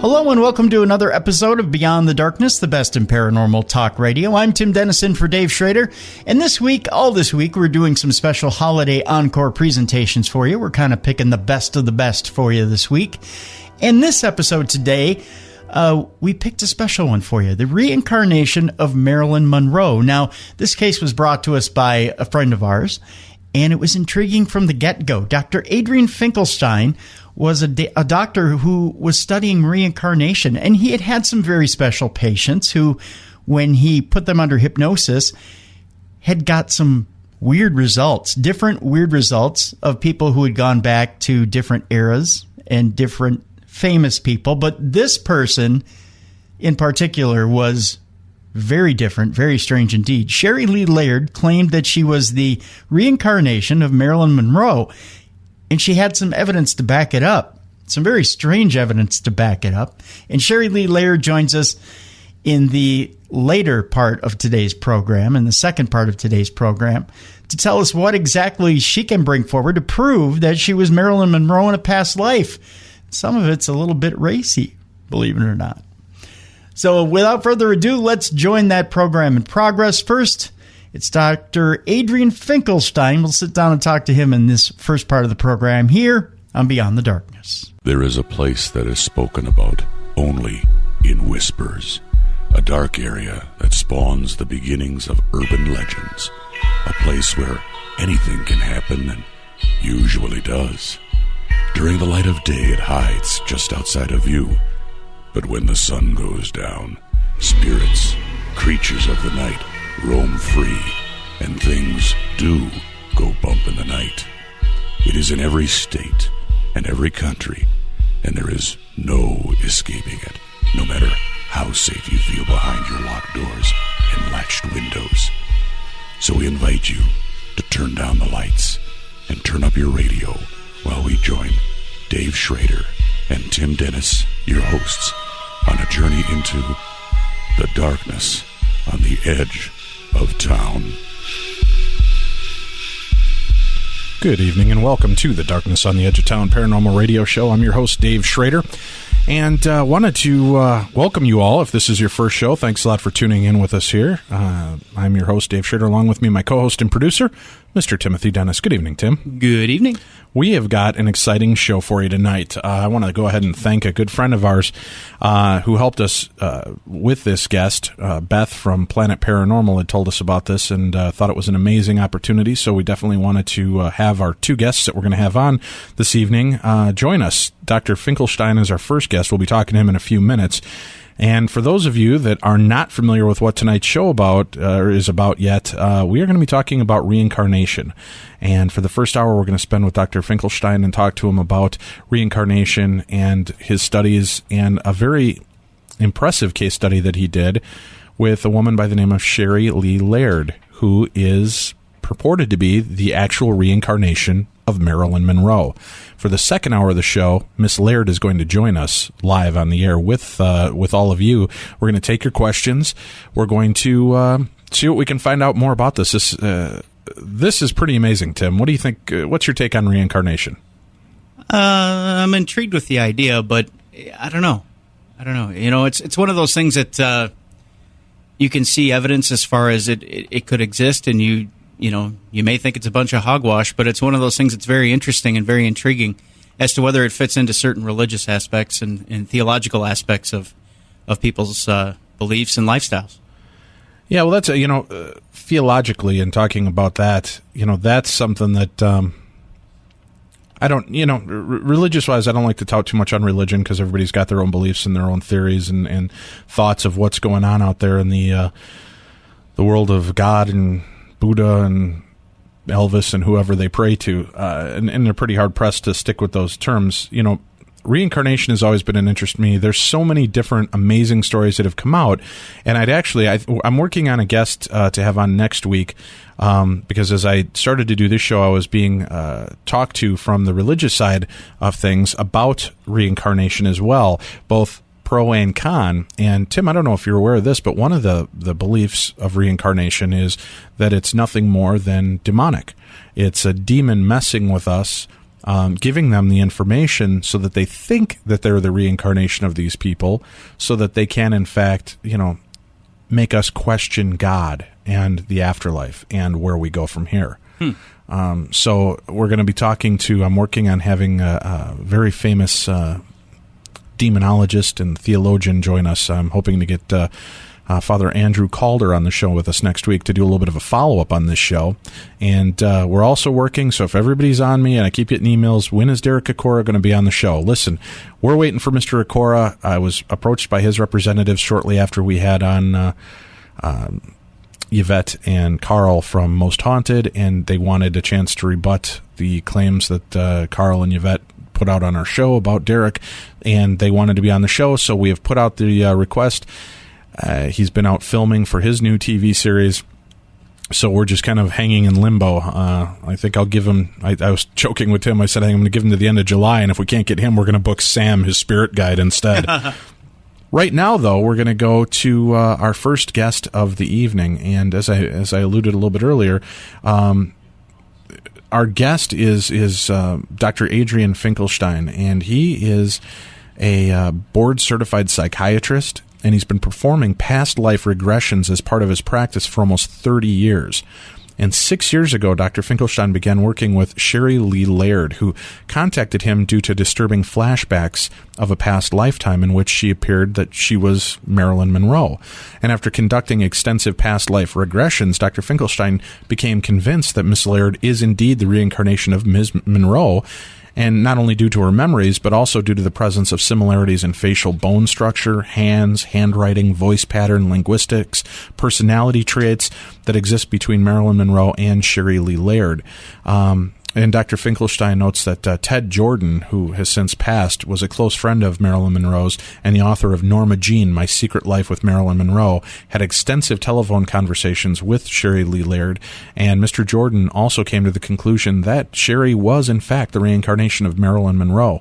Hello and welcome to another episode of Beyond the Darkness, the best in paranormal talk radio. I'm Tim Dennison for Dave Schrader, and this week, we're doing some special holiday encore presentations for you. We're kind of picking the best of the best for you this week. And this episode today, we picked a special one for you, the Reincarnation of Marilyn Monroe. Now, this case was brought to us by a friend of ours, and it was intriguing from the get-go. Dr. Adrian Finklestein was a doctor who was studying reincarnation, and he had some very special patients who, when he put them under hypnosis, had got some weird results, different weird results of people who had gone back to different eras and different famous people. But this person in particular was very different, very strange indeed. Sherrie Lee Laird claimed that she was the reincarnation of Marilyn Monroe, and she had some evidence to back it up, some very strange evidence to back it up. And Sherrie Lee Laird joins us in the later part of today's program, in the second part of today's program, to tell us what exactly she can bring forward to prove that she was Marilyn Monroe in a past life. Some of it's a little bit racy, believe it or not. So without further ado, let's join that program in progress. First, it's Dr. Adrian Finklestein. We'll sit down and talk to him in this first part of the program here on Beyond the Darkness. There is a place that is spoken about only in whispers, a dark area that spawns the beginnings of urban legends, a place where anything can happen and usually does. During the light of day, it hides just outside of view, but when the sun goes down, spirits, creatures of the night, roam free, and things do go bump in the night. It is in every state and every country, and there is no escaping it, no matter how safe you feel behind your locked doors and latched windows. So we invite you to turn down the lights and turn up your radio while we join Dave Schrader and Tim Dennis, your hosts, on a journey into the darkness on the edge of town. Good evening and welcome to the Darkness on the Edge of Town Paranormal Radio Show. I'm your host, Dave Schrader, and wanted to welcome you all. If this is your first show, thanks a lot for tuning in with us here. I'm your host, Dave Schrader, along with me, my co-host and producer, Mr. Timothy Dennis. Good evening, Tim. Good evening. We have got an exciting show for you tonight. I want to go ahead and thank a good friend of ours who helped us with this guest. Beth from Planet Paranormal had told us about this and thought it was an amazing opportunity, so we definitely wanted to have our two guests that we're going to have on this evening join us. Dr. Finklestein is our first guest. We'll be talking to him in a few minutes. And for those of you that are not familiar with what tonight's show is about yet, we are going to be talking about reincarnation. And for the first hour, we're going to spend with Dr. Finklestein and talk to him about reincarnation and his studies, and a very impressive case study that he did with a woman by the name of Sherrie Lee Laird, who is purported to be the actual reincarnation of Marilyn Monroe. For the second hour of the show, Miss Laird is going to join us live on the air with all of you. We're going to take your questions. We're going to see what we can find out more about this. This is pretty amazing, Tim. What do you think? What's your take on reincarnation? I'm intrigued with the idea, but I don't know. You know, it's one of those things that you can see evidence as far as it could exist, and you may think it's a bunch of hogwash, but it's one of those things that's very interesting and very intriguing as to whether it fits into certain religious aspects and theological aspects of people's beliefs and lifestyles. Yeah, well, that's, theologically, and talking about that, that's something that I don't, religious-wise, I don't like to tout too much on religion because everybody's got their own beliefs and their own theories and thoughts of what's going on out there in the world of God and Buddha and Elvis and whoever they pray to, and they're pretty hard-pressed to stick with those terms. Reincarnation has always been an interest to me. There's so many different amazing stories that have come out, and I'm working on a guest to have on next week, because as I started to do this show, I was being talked to from the religious side of things about reincarnation as well, both pro and con. And Tim, I don't know if you're aware of this, but one of the beliefs of reincarnation is that it's nothing more than demonic. It's a demon messing with us, giving them the information so that they think that they're the reincarnation of these people, so that they can, in fact, make us question God and the afterlife and where we go from here. So we're going to be I'm working on having a very famous demonologist and theologian join us. I'm hoping to get Father Andrew Calder on the show with us next week to do a little bit of a follow-up on this show. And we're also working, so if everybody's on me and I keep getting emails, when is Derek Acora going to be on the show? Listen, we're waiting for Mr. Acora. I was approached by his representatives shortly after we had on Yvette and Carl from Most Haunted, and they wanted a chance to rebut the claims that Carl and Yvette put out on our show about Derek, and they wanted to be on the show, so we have put out the request. He's been out filming for his new TV series, so we're just kind of hanging in limbo. I think I'll give him, I was joking with him, I said I'm going to give him to the end of July, and if we can't get him, we're going to book Sam, his spirit guide, instead. Right now, though, we're going to go to our first guest of the evening, and as I alluded a little bit earlier, our guest is Dr. Adrian Finklestein, and he is a board-certified psychiatrist, and he's been performing past life regressions as part of his practice for almost 30 years. And 6 years ago, Dr. Finklestein began working with Sherrie Lee Laird, who contacted him due to disturbing flashbacks of a past lifetime in which she appeared that she was Marilyn Monroe. And after conducting extensive past life regressions, Dr. Finklestein became convinced that Miss Laird is indeed the reincarnation of Ms. Monroe, and not only due to her memories, but also due to the presence of similarities in facial bone structure, hands, handwriting, voice pattern, linguistics, personality traits that exist between Marilyn Monroe and Sherrie Lee Laird. And Dr. Finklestein notes that Ted Jordan, who has since passed, was a close friend of Marilyn Monroe's and the author of Norma Jean, My Secret Life with Marilyn Monroe, had extensive telephone conversations with Sherrie Lee Laird, and Mr. Jordan also came to the conclusion that Sherrie was, in fact, the reincarnation of Marilyn Monroe.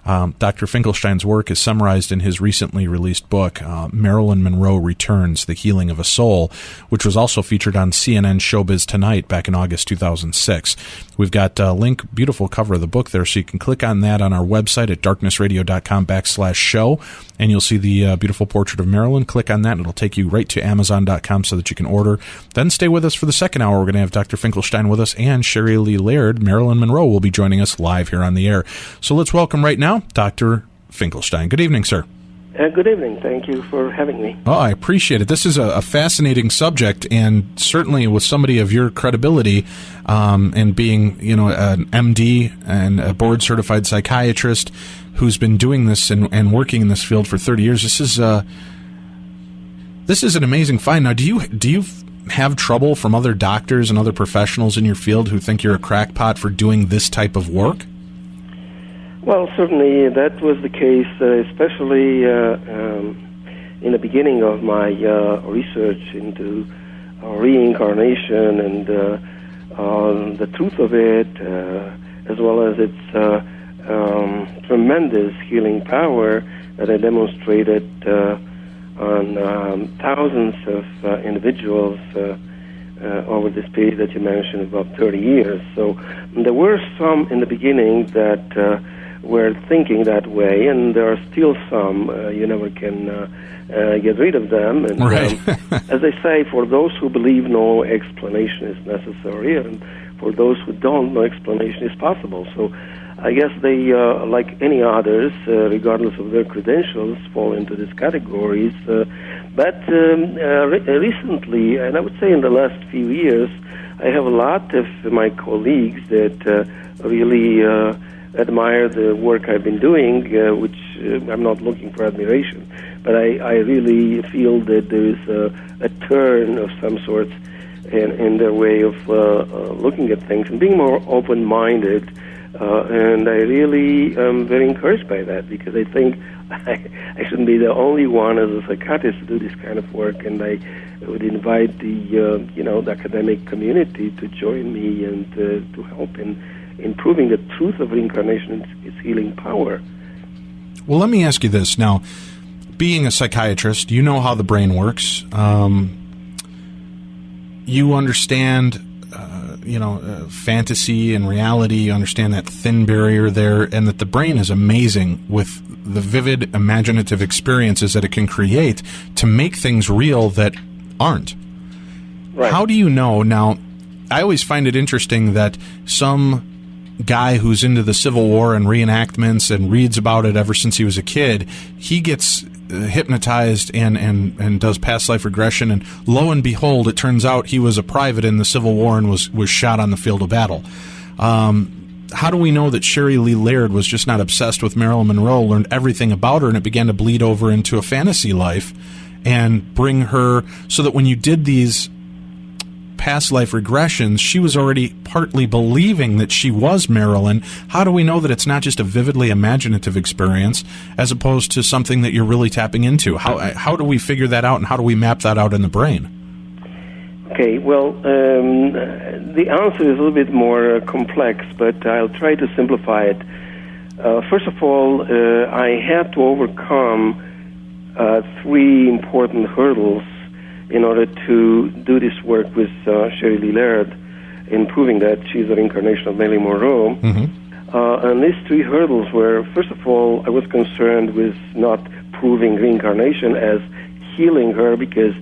Dr. Finkelstein's work is summarized in his recently released book, Marilyn Monroe Returns, The Healing of a Soul, which was also featured on CNN Showbiz Tonight back in August 2006. We've got a link, beautiful cover of the book there, so you can click on that on our website at darknessradio.com/show, and you'll see the beautiful portrait of Marilyn. Click on that, and it'll take you right to Amazon.com so that you can order. Then stay with us for the second hour. We're going to have Dr. Finklestein with us, and Sherrie Lee Laird. Marilyn Monroe will be joining us live here on the air. So let's welcome right now Dr. Finklestein. Good evening, sir. Good evening. Thank you for having me. Oh, I appreciate it. This is a fascinating subject, and certainly with somebody of your credibility and being, an MD and a board-certified psychiatrist who's been doing this and working in this field for 30 years. This is an amazing find. Now, do you have trouble from other doctors and other professionals in your field who think you're a crackpot for doing this type of work? Well, certainly that was the case, especially in the beginning of my research into reincarnation and the truth of it, as well as its tremendous healing power that I demonstrated on thousands of individuals over this period that you mentioned, about 30 years. So there were some in the beginning that were thinking that way, and there are still some. You never can get rid of them. And right. As I say, for those who believe no explanation is necessary, and for those who don't, no explanation is possible. So I guess they, like any others, regardless of their credentials, fall into these categories. But recently, and I would say in the last few years, I have a lot of my colleagues that really admire the work I've been doing, which I'm not looking for admiration, but I really feel that there is a turn of some sort in their way of looking at things and being more open-minded. And I really am very encouraged by that, because I think I shouldn't be the only one as a psychiatrist to do this kind of work, and I would invite the academic community to join me and to help in proving the truth of reincarnation and its healing power. Well, let me ask you this. Now, being a psychiatrist, you know how the brain works. You understand, fantasy and reality. You understand that thin barrier there, and that the brain is amazing with the vivid, imaginative experiences that it can create to make things real that aren't. Right. How do you know? Now, I always find it interesting that some guy who's into the Civil War and reenactments and reads about it ever since he was a kid, he gets hypnotized and does past life regression, and lo and behold, it turns out he was a private in the Civil War and was shot on the field of battle. How do we know that Sherrie Lee Laird was just not obsessed with Marilyn Monroe, learned everything about her, and it began to bleed over into a fantasy life and bring her, so that when you did these past life regressions, she was already partly believing that she was Marilyn? How do we know that it's not just a vividly imaginative experience as opposed to something that you're really tapping into? How do we figure that out, and how do we map that out in the brain? Okay, well, the answer is a little bit more complex, but I'll try to simplify it. First of all, I had to overcome 3 important hurdles in order to do this work with Sherrie Lee Laird in proving that she's a reincarnation of Marilyn Monroe. Mm-hmm. And these 3 hurdles were, first of all, I was concerned with not proving reincarnation as healing her, because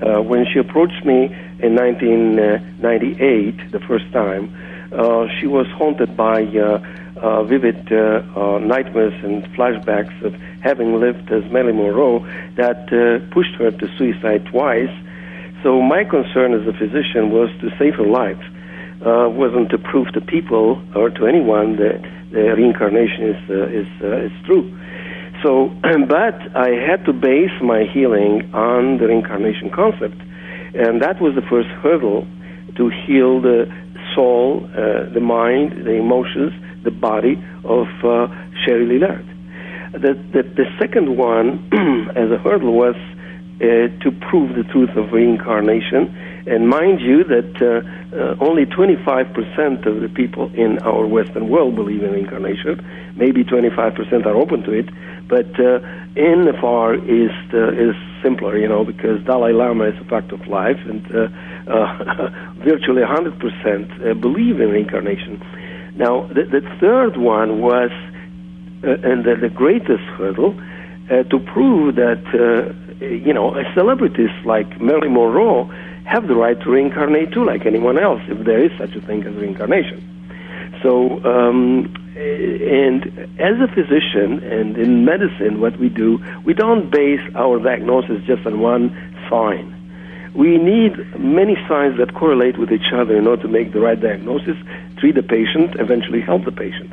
when she approached me in 1998, the first time, she was haunted by vivid nightmares and flashbacks of having lived as Marilyn Monroe that pushed her to suicide twice. So my concern as a physician was to save her life. Wasn't to prove to people or to anyone that the reincarnation is true. So, but I had to base my healing on the reincarnation concept, and that was the first hurdle to heal the soul, the mind, the emotions, the body of Sherrie Lee Laird. The second one as a hurdle was to prove the truth of reincarnation. And mind you that only 25% of the people in our Western world believe in reincarnation. Maybe 25% are open to it. But in the Far East is simpler, because Dalai Lama is a fact of life, and virtually 100% believe in reincarnation. Now, the third one was, and the greatest hurdle, to prove that, celebrities like Marilyn Monroe have the right to reincarnate too, like anyone else, if there is such a thing as reincarnation. So, and as a physician and in medicine, what we do, we don't base our diagnosis just on one sign. We need many signs that correlate with each other in order to make the right diagnosis, treat the patient, eventually help the patient.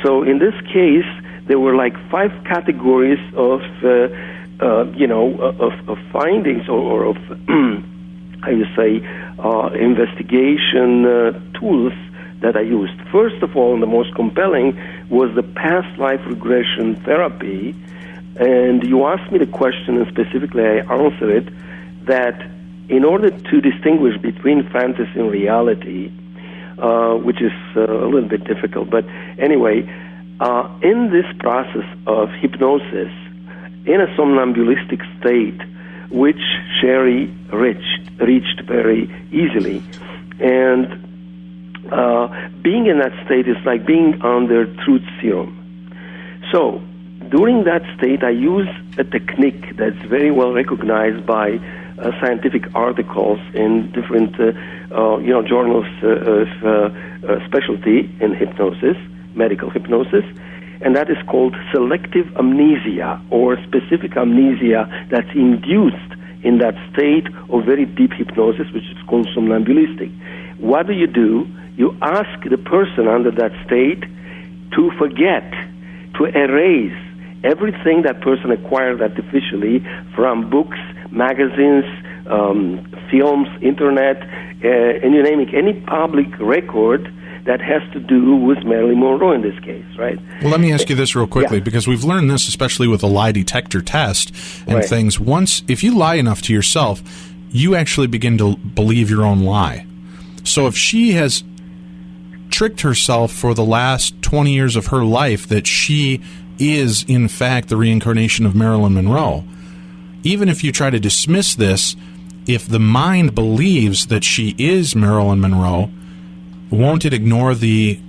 So in this case, there were like 5 categories of findings or of investigation tools that I used. First of all, and the most compelling, was the past life regression therapy. And you asked me the question, and specifically I answered it, that in order to distinguish between fantasy and reality, which is a little bit difficult, but anyway, in this process of hypnosis, in a somnambulistic state, which Sherrie reached very easily, and being in that state is like being under truth serum. So, during that state, I use a technique that's very well recognized by scientific articles in different, journals of specialty in hypnosis, medical hypnosis, and that is called selective amnesia, or specific amnesia that's induced in that state of very deep hypnosis, which is called somnambulistic. What do? You ask the person under that state to forget, to erase everything that person acquired artificially from books, magazines, films, internet, and you name it, any public record that has to do with Marilyn Monroe in this case, right? Well, let me ask you this real quickly, because we've learned this, especially with a lie detector test and things. Once, if you lie enough to yourself, you actually begin to believe your own lie. So if she has tricked herself for the last 20 years of her life that she is, in fact, the reincarnation of Marilyn Monroe, even if you try to dismiss this, if the mind believes that she is Marilyn Monroe, won't it ignore the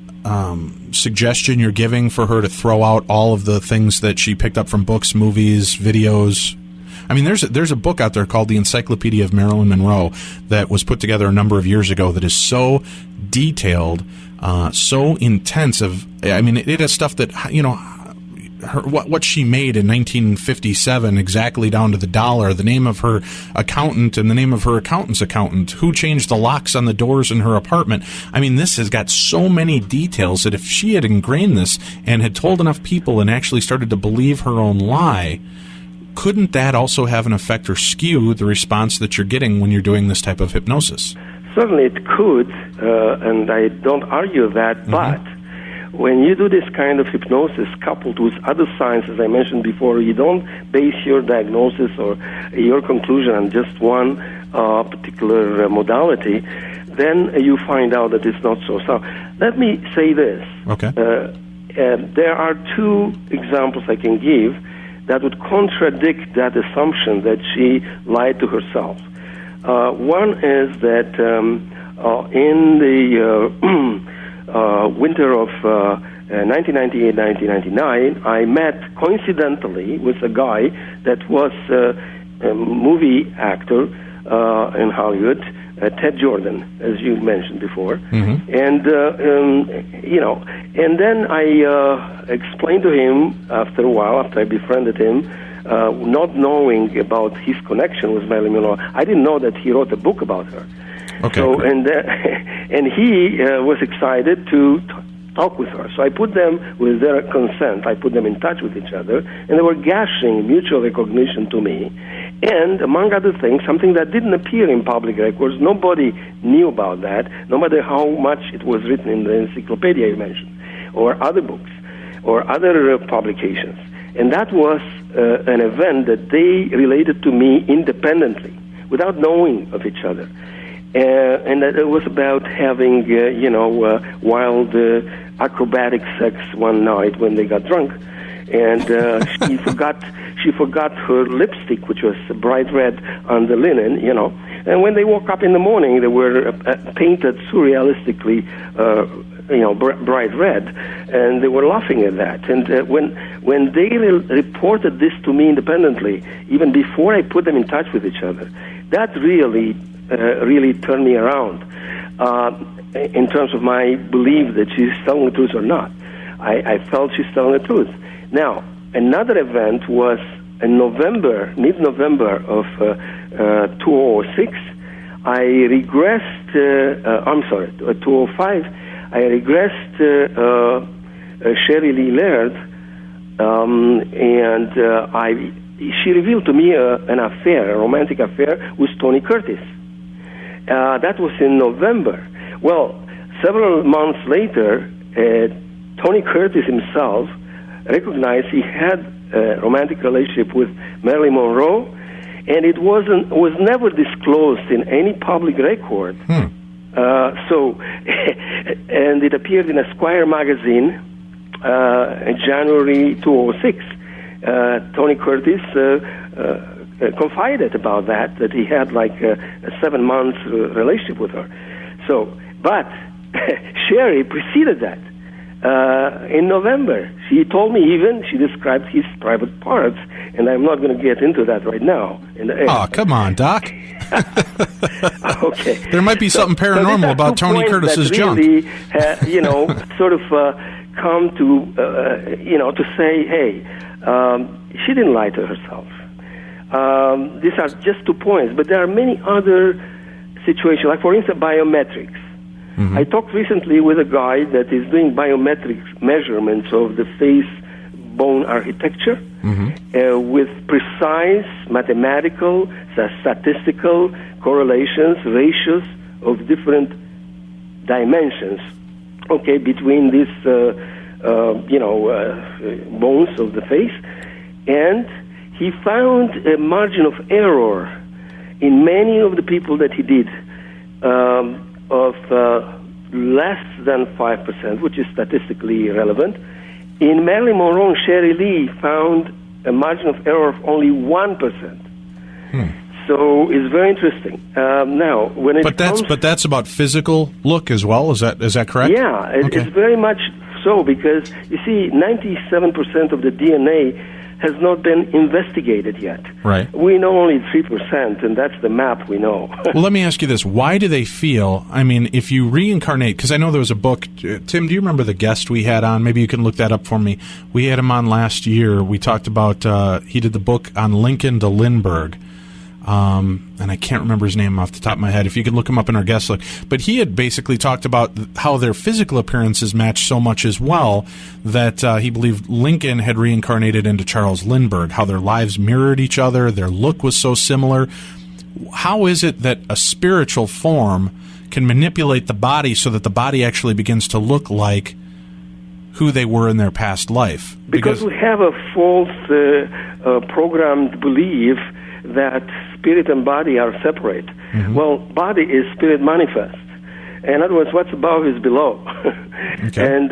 suggestion you're giving for her to throw out all of the things that she picked up from books, movies, videos? I mean, there's a book out there called The Encyclopedia of Marilyn Monroe that was put together a number of years ago that is so detailed, so intensive. I mean, it has stuff that, you know, what she made in 1957 exactly down to the dollar, the name of her accountant and the name of her accountant's accountant, who changed the locks on the doors in her apartment. I mean, this has got so many details that if she had ingrained this and had told enough people and actually started to believe her own lie, couldn't that also have an effect or skew the response that you're getting when you're doing this type of hypnosis? Certainly it could, and I don't argue that, but when you do this kind of hypnosis coupled with other signs, as I mentioned before, you don't base your diagnosis or your conclusion on just one particular modality, then you find out that it's not so. So let me say this. Okay. There are two examples I can give that would contradict that assumption that she lied to herself. One is that in the winter of 1998-1999, I met coincidentally with a guy that was a movie actor in Hollywood, Ted Jordan, as you mentioned before. And, you know, and then I explained to him after a while, after I befriended him, not knowing about his connection with Marilyn Monroe. I didn't know that he wrote a book about her. Okay. So, and he was excited to talk with her. So I put them, with their consent, I put them in touch with each other, and they were gushing mutual recognition to me. And, among other things, something that didn't appear in public records, nobody knew about that, no matter how much it was written in the encyclopedia you mentioned, or other books, or other publications. And that was an event that they related to me independently, without knowing of each other. And that it was about having, you know, wild acrobatic sex one night when they got drunk. And she forgot her lipstick, which was bright red on the linen, you know. And when they woke up in the morning, they were painted surrealistically, you know, bright red, and they were laughing at that. And when they reported this to me independently, even before I put them in touch with each other, that really turned me around in terms of my belief that she's telling the truth or not. I felt she's telling the truth. Now, another event was in November, mid-November of 2006. I regressed, 2005, I regressed Sherrie Lee Laird, and she revealed to me an affair, a romantic affair with Tony Curtis. That was in November. Well, several months later, Tony Curtis himself recognized he had a romantic relationship with Marilyn Monroe, and it was never disclosed in any public record. So, and it appeared in Esquire magazine in January 2006. Tony Curtis confided about that he had like a 7-month relationship with her. So, but Sherrie preceded that. In November, she told me she described his private parts, and I'm not going to get into that right now. Oh, come on, Doc. Okay. There might be something paranormal about Tony Curtis's junk. Really, you know, sort of come to, you know, to say, hey, she didn't lie to herself. These are just 2 points, but there are many other situations, like, for instance, biometrics. I talked recently with a guy that is doing biometric measurements of the face bone architecture with precise mathematical, statistical correlations, ratios of different dimensions, between these, bones of the face. And he found a margin of error in many of the people that he did of less than 5%, which is statistically irrelevant. In Marilyn Monroe and Sherrie Lee found a margin of error of only 1%. So it's very interesting. Now, when but that's about physical look as well. Is that correct? Yeah, it's very much so, because you see, 97% of the DNA has not been investigated yet. Right. We know only 3%, and that's the map we know. Well, let me ask you this. Why do they feel, I mean, if you reincarnate, because I know there was a book, Tim, do you remember the guest we had on? Maybe you can look that up for me. We had him on last year. We talked about, he did the book on Lincoln to Lindbergh. And I can't remember his name off the top of my head. If you could look him up in our guest list. But he had basically talked about how their physical appearances match so much as well that he believed Lincoln had reincarnated into Charles Lindbergh, how their lives mirrored each other, their look was so similar. How is it that a spiritual form can manipulate the body so that the body actually begins to look like who they were in their past life? Because we have a false programmed belief that spirit and body are separate. Well, body is spirit manifest. In other words, what's above is below. And, and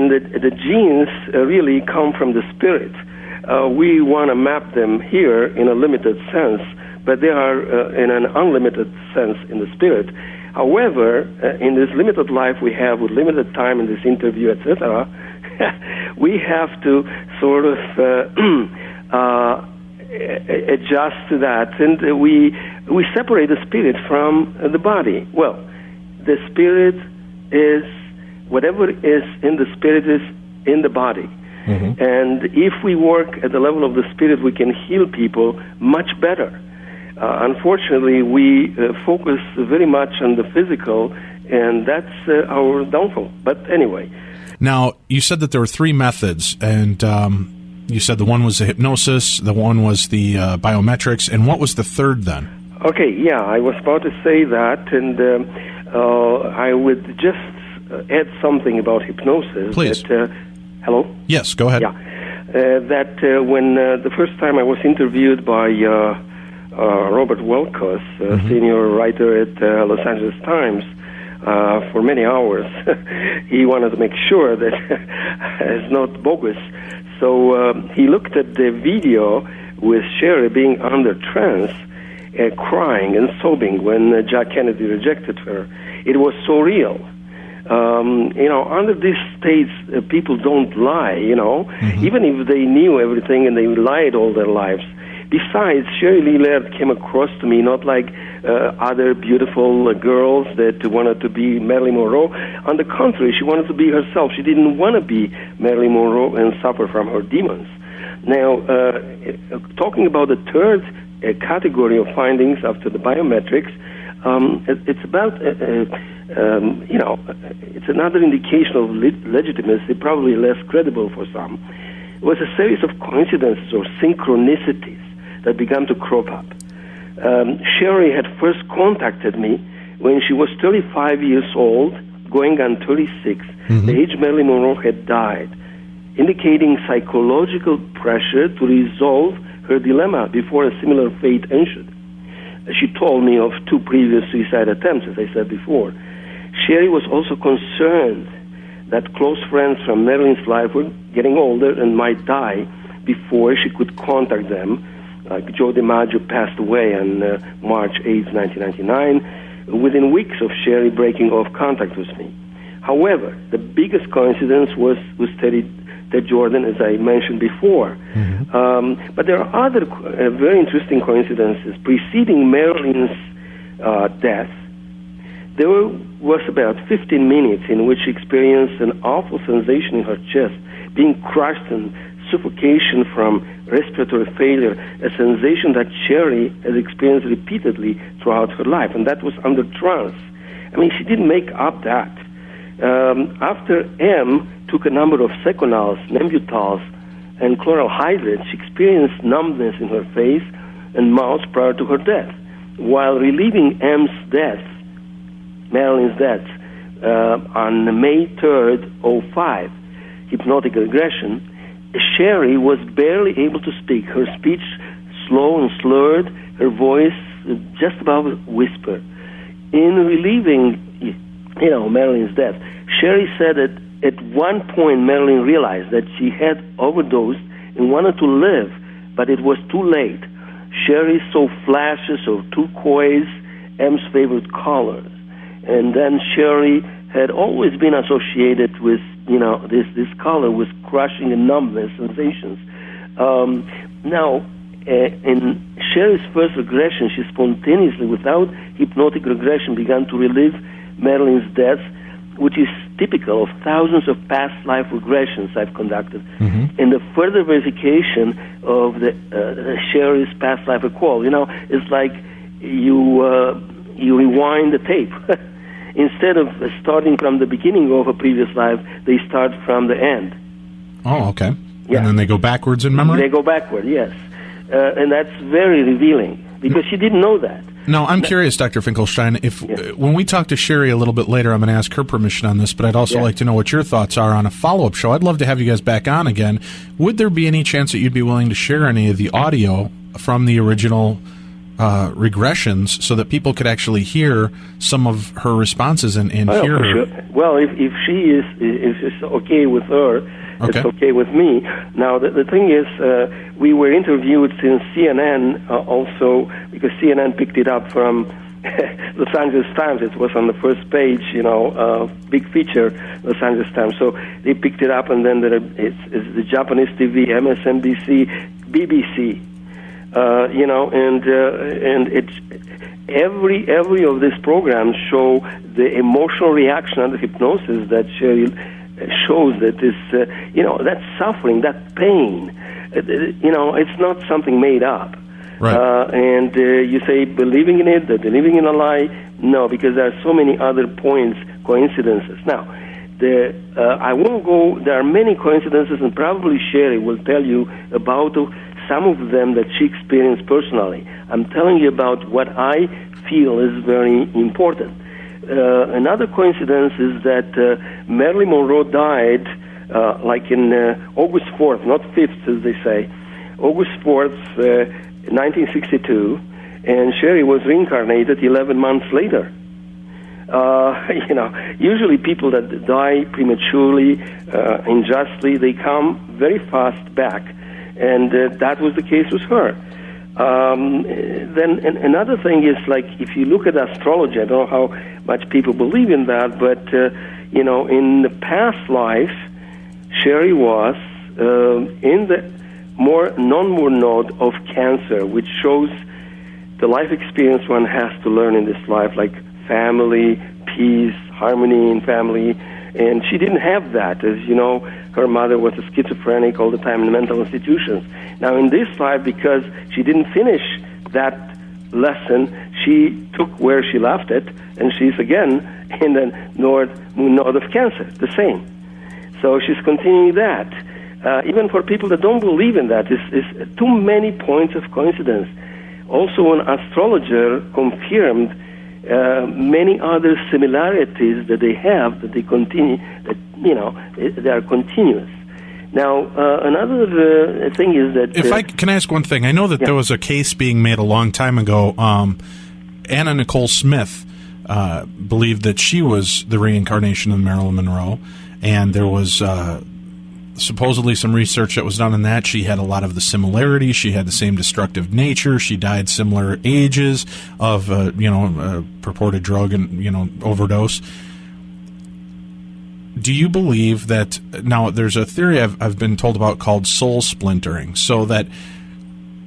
the genes really come from the spirit. We want to map them here in a limited sense, but they are in an unlimited sense in the spirit. However, in this limited life we have with limited time in this interview, etc., we have to sort of adjust to that, and we separate the spirit from the body. Well, the spirit is, whatever is in the spirit is in the body. And if we work at the level of the spirit, we can heal people much better. Unfortunately, we focus very much on the physical, and that's our downfall. But anyway. Now, you said that there were three methods, and you said the one was the hypnosis, the one was the biometrics, and what was the third then? Okay, yeah, I was about to say that, and I would just add something about hypnosis. Please. Hello? Yes, go ahead. Yeah. When the first time I was interviewed by Robert Welkos, senior writer at Los Angeles Times, for many hours, he wanted to make sure that it's not bogus. So he looked at the video with Sherrie being under trance, crying and sobbing when Jack Kennedy rejected her. It was so real. Under these states, people don't lie, even if they knew everything and they lied all their lives. Besides, Sherrie Lee Laird came across to me not like other beautiful girls that wanted to be Marilyn Monroe. On the contrary, she wanted to be herself. She didn't want to be Marilyn Monroe and suffer from her demons. Now, talking about the third category of findings after the biometrics, it's about, it's another indication of legitimacy, probably less credible for some. It was a series of coincidences or synchronicities that began to crop up. Sherrie had first contacted me when she was 35 years old, going on 36, the age Marilyn Monroe had died, indicating psychological pressure to resolve her dilemma before a similar fate ensued. She told me of 2 previous suicide attempts, as I said before. Sherrie was also concerned that close friends from Marilyn's life were getting older and might die before she could contact them. Like Joe DiMaggio passed away on March 8, 1999, within weeks of Sherrie breaking off contact with me. However, the biggest coincidence was with Ted Jordan, as I mentioned before. But there are other very interesting coincidences. Preceding Marilyn's death, there was about 15 minutes in which she experienced an awful sensation in her chest, being crushed and suffocation from respiratory failure, a sensation that Sherrie has experienced repeatedly throughout her life, and that was under trance. I mean, she didn't make up that. After M took a number of seconals, Nembutals, and chloral hydrate, she experienced numbness in her face and mouth prior to her death. While relieving M's death, Marilyn's death, on May 3rd, 2005, hypnotic regression, Sherrie was barely able to speak. Her speech slow and slurred, her voice just above a whisper. In relieving, Marilyn's death, Sherrie said that at one point Marilyn realized that she had overdosed and wanted to live, but it was too late. Sherrie saw flashes of turquoise, M's favorite colors. And then Sherrie had always been associated with, this color with crushing and numbness sensations. In Sherrie's first regression, she spontaneously, without hypnotic regression, began to relive Marilyn's death, which is typical of thousands of past life regressions I've conducted. Mm-hmm. And the further verification of the Sherrie's past life recall, it's like you rewind the tape. Instead of starting from the beginning of a previous life, they start from the end. Oh, okay. Yeah. And then they go backwards in memory? They go backward, yes. And that's very revealing, because she didn't know that. No, I'm curious, Dr. Finklestein, when we talk to Sherrie a little bit later, I'm going to ask her permission on this, but I'd also like to know what your thoughts are on a follow-up show. I'd love to have you guys back on again. Would there be any chance that you'd be willing to share any of the audio from the original regressions so that people could actually hear some of her responses and hear her? Sure. Well, if it's okay with her, it's okay with me. Now, the thing is, we were interviewed in CNN also, because CNN picked it up from Los Angeles Times. It was on the first page, big feature, Los Angeles Times. So they picked it up, and then it's the Japanese TV, MSNBC, BBC. And it's every of these programs show the emotional reaction under hypnosis that Sherrie shows, that is, that suffering, that pain. It's not something made up. Right. And you say believing in it, believing in a lie. No, because there are so many other points, coincidences. Now, I won't go. There are many coincidences, and probably Sherrie will tell you about some of them that she experienced personally. I'm telling you about what I feel is very important. Another coincidence is that Marilyn Monroe died in August 4th, not 5th as they say, August 4th, 1962, and Sherrie was reincarnated 11 months later. Usually people that die prematurely, unjustly, they come very fast back. And that was the case with her. Then another thing is, if you look at astrology, I don't know how much people believe in that, but, in the past life, Sherrie was in the non-Moore node of Cancer, which shows the life experience one has to learn in this life, like family, peace, harmony in family. And she didn't have that. As you know, her mother was a schizophrenic all the time in mental institutions. Now, in this life, because she didn't finish that lesson, she took where she left it, and she's again in the Moon node of Cancer, the same. So she's continuing that. Even for people that don't believe in that, it's too many points of coincidence. Also, an astrologer confirmed many other similarities that they have, that they continue, that they are continuous. Now, another thing is that if I can ask one thing, I know that there was a case being made a long time ago. Anna Nicole Smith believed that she was the reincarnation of Marilyn Monroe, and there was supposedly some research that was done on that. She had a lot of the similarities. She had the same destructive nature. She died similar ages of, a purported drug and, overdose. Do you believe that, now there's a theory I've been told about called soul splintering, so that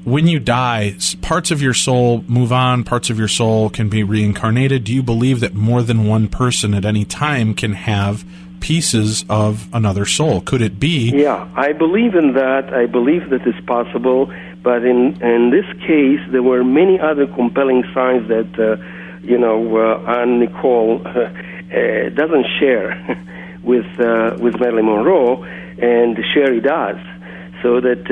when you die, parts of your soul move on, parts of your soul can be reincarnated. Do you believe that more than one person at any time can have pieces of another soul? Could it be? Yeah, I believe in that. I believe that it's possible. But in this case, there were many other compelling signs that, Anne Nicole doesn't share with Marilyn Monroe, and Sherrie does. So that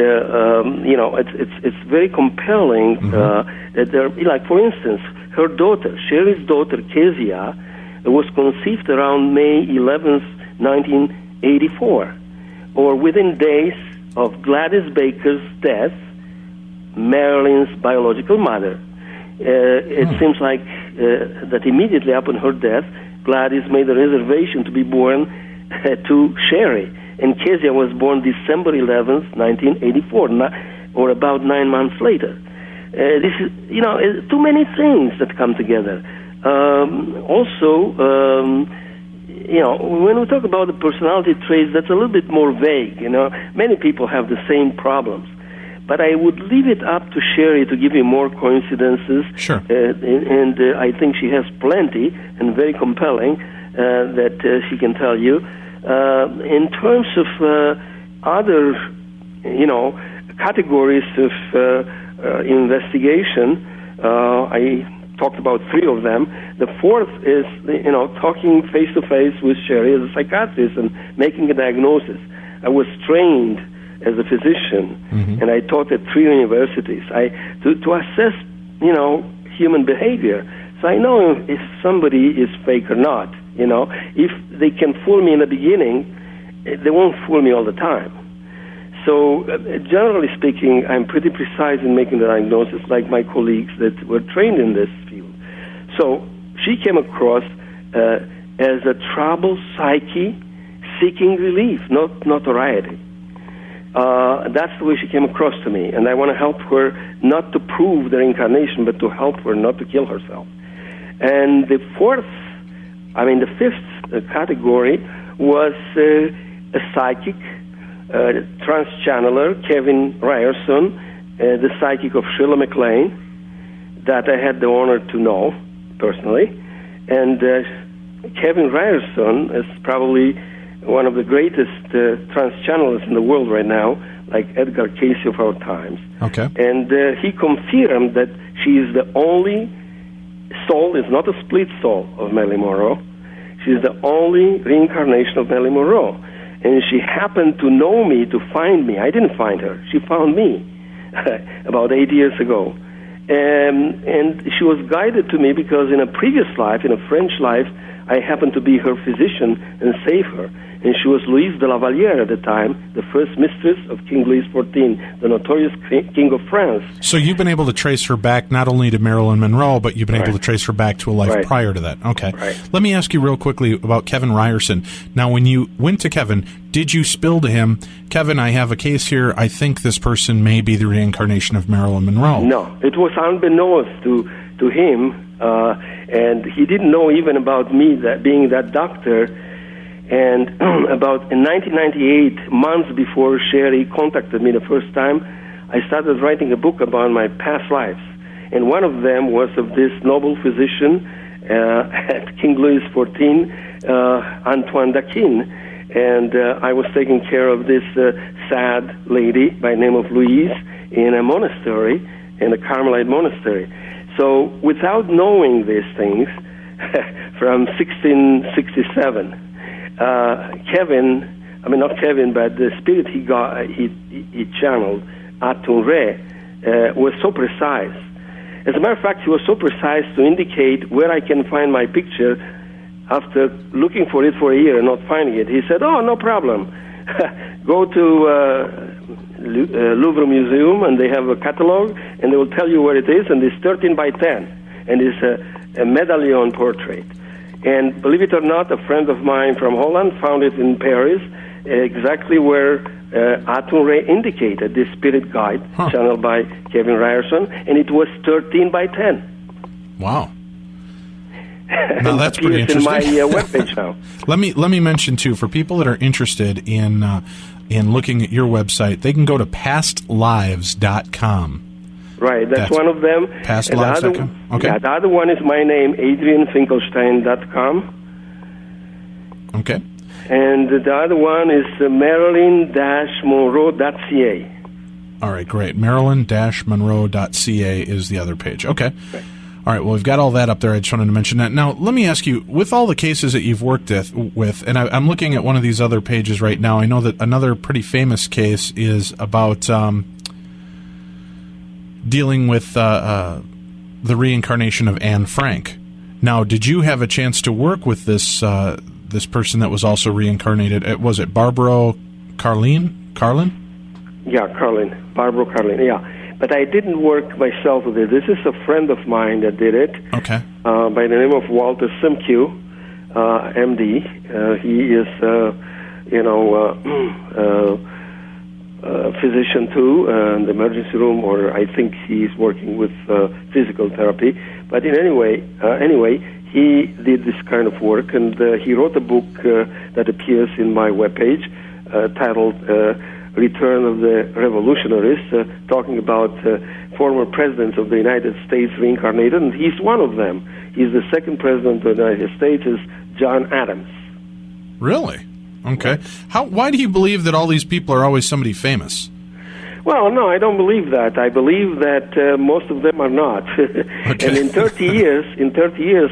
it's very compelling. That there, like for instance, her daughter, Sherrie's daughter, Kezia, was conceived around May 11th, 1984, or within days of Gladys Baker's death, Marilyn's biological mother. It seems like that immediately upon her death, Gladys made a reservation to be born to Sherrie, and Kezia was born December 11th, 1984, or about 9 months later. This is, too many things that come together. Also, when we talk about the personality traits, that's a little bit more vague. Many people have the same problems. But I would leave it up to Sherrie to give you more coincidences. Sure. And I think she has plenty and very compelling that she can tell you. In terms of other, categories of investigation, I talked about 3 of them. The 4th is, talking face-to-face with Sherrie as a psychiatrist and making a diagnosis. I was trained as a physician, and I taught at 3 universities. To assess, human behavior. So I know if somebody is fake or not. If they can fool me in the beginning, they won't fool me all the time. So generally speaking, I'm pretty precise in making the diagnosis, like my colleagues that were trained in this field. So she came across as a troubled psyche seeking relief, not notoriety. That's the way she came across to me, and I want to help her not to prove the reincarnation, but to help her not to kill herself. And the 5th category was a psychic, trans-channeler, Kevin Ryerson, the psychic of Shirley MacLaine, that I had the honor to know personally. And Kevin Ryerson is probably one of the greatest trans-channelers in the world right now, like Edgar Cayce of our times. Okay. And he confirmed that she is the only soul, is not a split soul of Marilyn Monroe. She is the only reincarnation of Marilyn Monroe. And she happened to know me, to find me. I didn't find her. She found me about 8 years ago. And she was guided to me because in a previous life, in a French life, I happened to be her physician and save her. And she was Louise de la Vallière at the time, the first mistress of King Louis XIV, the notorious king of France. So you've been able to trace her back not only to Marilyn Monroe, but you've been able to trace her back to a life prior to that. Okay. Right. Let me ask you real quickly about Kevin Ryerson. Now, when you went to Kevin, did you spill to him, Kevin, I have a case here. I think this person may be the reincarnation of Marilyn Monroe? No. It was unbeknownst to him, and he didn't know even about me, that being that doctor. And about in 1998, months before Sherrie contacted me the first time, I started writing a book about my past lives. And one of them was of this noble physician at King Louis XIV, Antoine d'Aquin. And I was taking care of this sad lady by the name of Louise in a monastery, in a Carmelite monastery. So without knowing these things, from 1667, not Kevin, but the spirit he channeled, Atunre, was so precise. As a matter of fact, he was so precise to indicate where I can find my picture after looking for it for a year and not finding it. He said, oh, no problem. Go to Louvre Museum, and they have a catalog, and they will tell you where it is, and it's 13 by 10, and it's a medallion portrait. And believe it or not, a friend of mine from Holland found it in Paris, exactly where Atunre indicated, this spirit guide channeled by Kevin Ryerson, and it was 13 by 10. Wow. Now that's pretty interesting. In my webpage now. Let me mention too, for people that are interested in looking at your website, they can go to pastlives.com. Right, that's one of them. Pastlives.com. Okay. Yeah, the other one is my name, AdrianFinklestein.com. Okay. And the other one is Marilyn-Monroe.ca. All right, great. Marilyn-Monroe.ca is the other page. Okay. Right. All right, well, we've got all that up there. I just wanted to mention that. Now, let me ask you, with all the cases that you've worked with, and I'm looking at one of these other pages right now, I know that another pretty famous case is about dealing with the reincarnation of Anne Frank. Now, did you have a chance to work with this this person that was also reincarnated? Was it Barbara Carlin? Yeah, Barbara Carlin, yeah. But I didn't work myself with it. This is a friend of mine that did it. Okay. By the name of Walter Simcoe, M.D. He is, a physician too, in the emergency room, or I think he's working with physical therapy. But anyway, he did this kind of work, and he wrote a book that appears in my webpage titled Return of the Revolutionaries, talking about former presidents of the United States reincarnated, and he's one of them. He's the second president of the United States, is John Adams. Really? Okay. Why do you believe that all these people are always somebody famous? Well, no, I don't believe that. I believe that most of them are not. Okay. And in 30 years,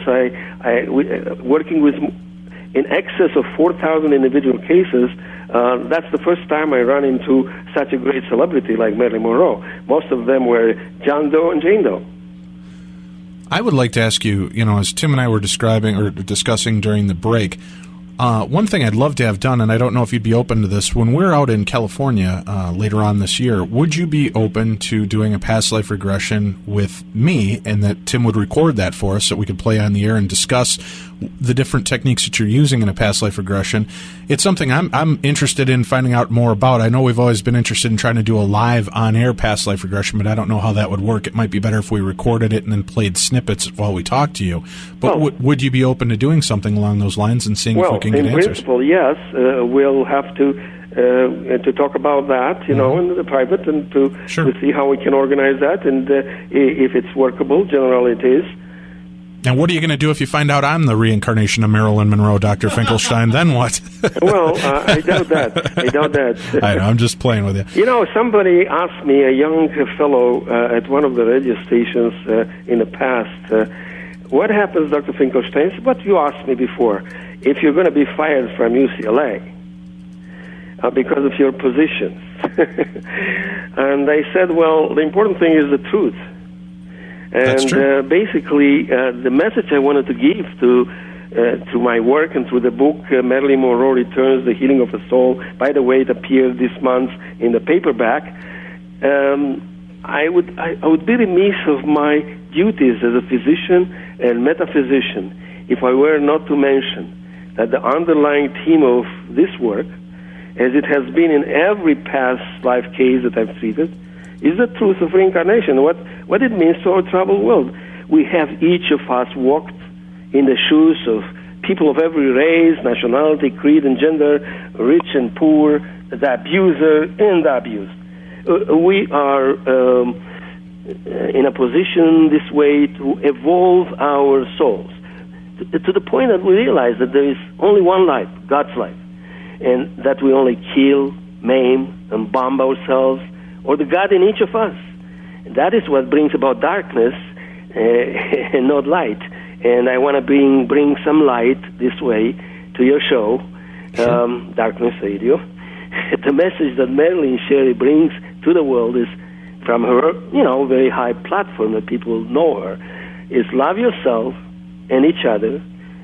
I working with in excess of 4,000 individual cases, that's the first time I run into such a great celebrity like Marilyn Monroe. Most of them were John Doe and Jane Doe. I would like to ask you, as Tim and I were discussing during the break, one thing I'd love to have done, and I don't know if you'd be open to this, when we're out in California later on this year, would you be open to doing a past life regression with me, and that Tim would record that for us so we could play on the air and discuss the different techniques that you're using in a past life regression? It's something I'm interested in finding out more about. I know we've always been interested in trying to do a live on-air past life regression, but I don't know how that would work. It might be better if we recorded it and then played snippets while we talk to you. But would you be open to doing something along those lines and seeing if we can get answers? In principle, yes. We'll have to talk about that, in the private, and to see how we can organize that, and if it's workable. Generally, it is. And what are you going to do if you find out I'm the reincarnation of Marilyn Monroe, Dr. Finklestein? Then what? Well, I doubt that. I know, I'm just playing with you. Somebody asked me, a young fellow at one of the radio stations in the past, what happens, Dr. Finklestein? What you asked me before, if you're going to be fired from UCLA because of your positions. And I said, well, the important thing is the truth. And basically, the message I wanted to give to my work and through the book, Marilyn Monroe Returns, The Healing of the Soul, by the way, it appeared this month in the paperback, I would be remiss of my duties as a physician and metaphysician if I were not to mention that the underlying theme of this work, as it has been in every past life case that I've treated, is the truth of reincarnation, what it means to our troubled world. We have each of us walked in the shoes of people of every race, nationality, creed, and gender, rich and poor, the abuser and the abused. We are in a position this way to evolve our souls to the point that we realize that there is only one life, God's life, and that we only kill, maim, and bomb ourselves, or the God in each of us. And that is what brings about darkness and not light. And I want to bring some light this way to your show, Darkness Radio. The message that Marilyn Sherrie brings to the world is from her, very high platform that people know her, is love yourself and each other,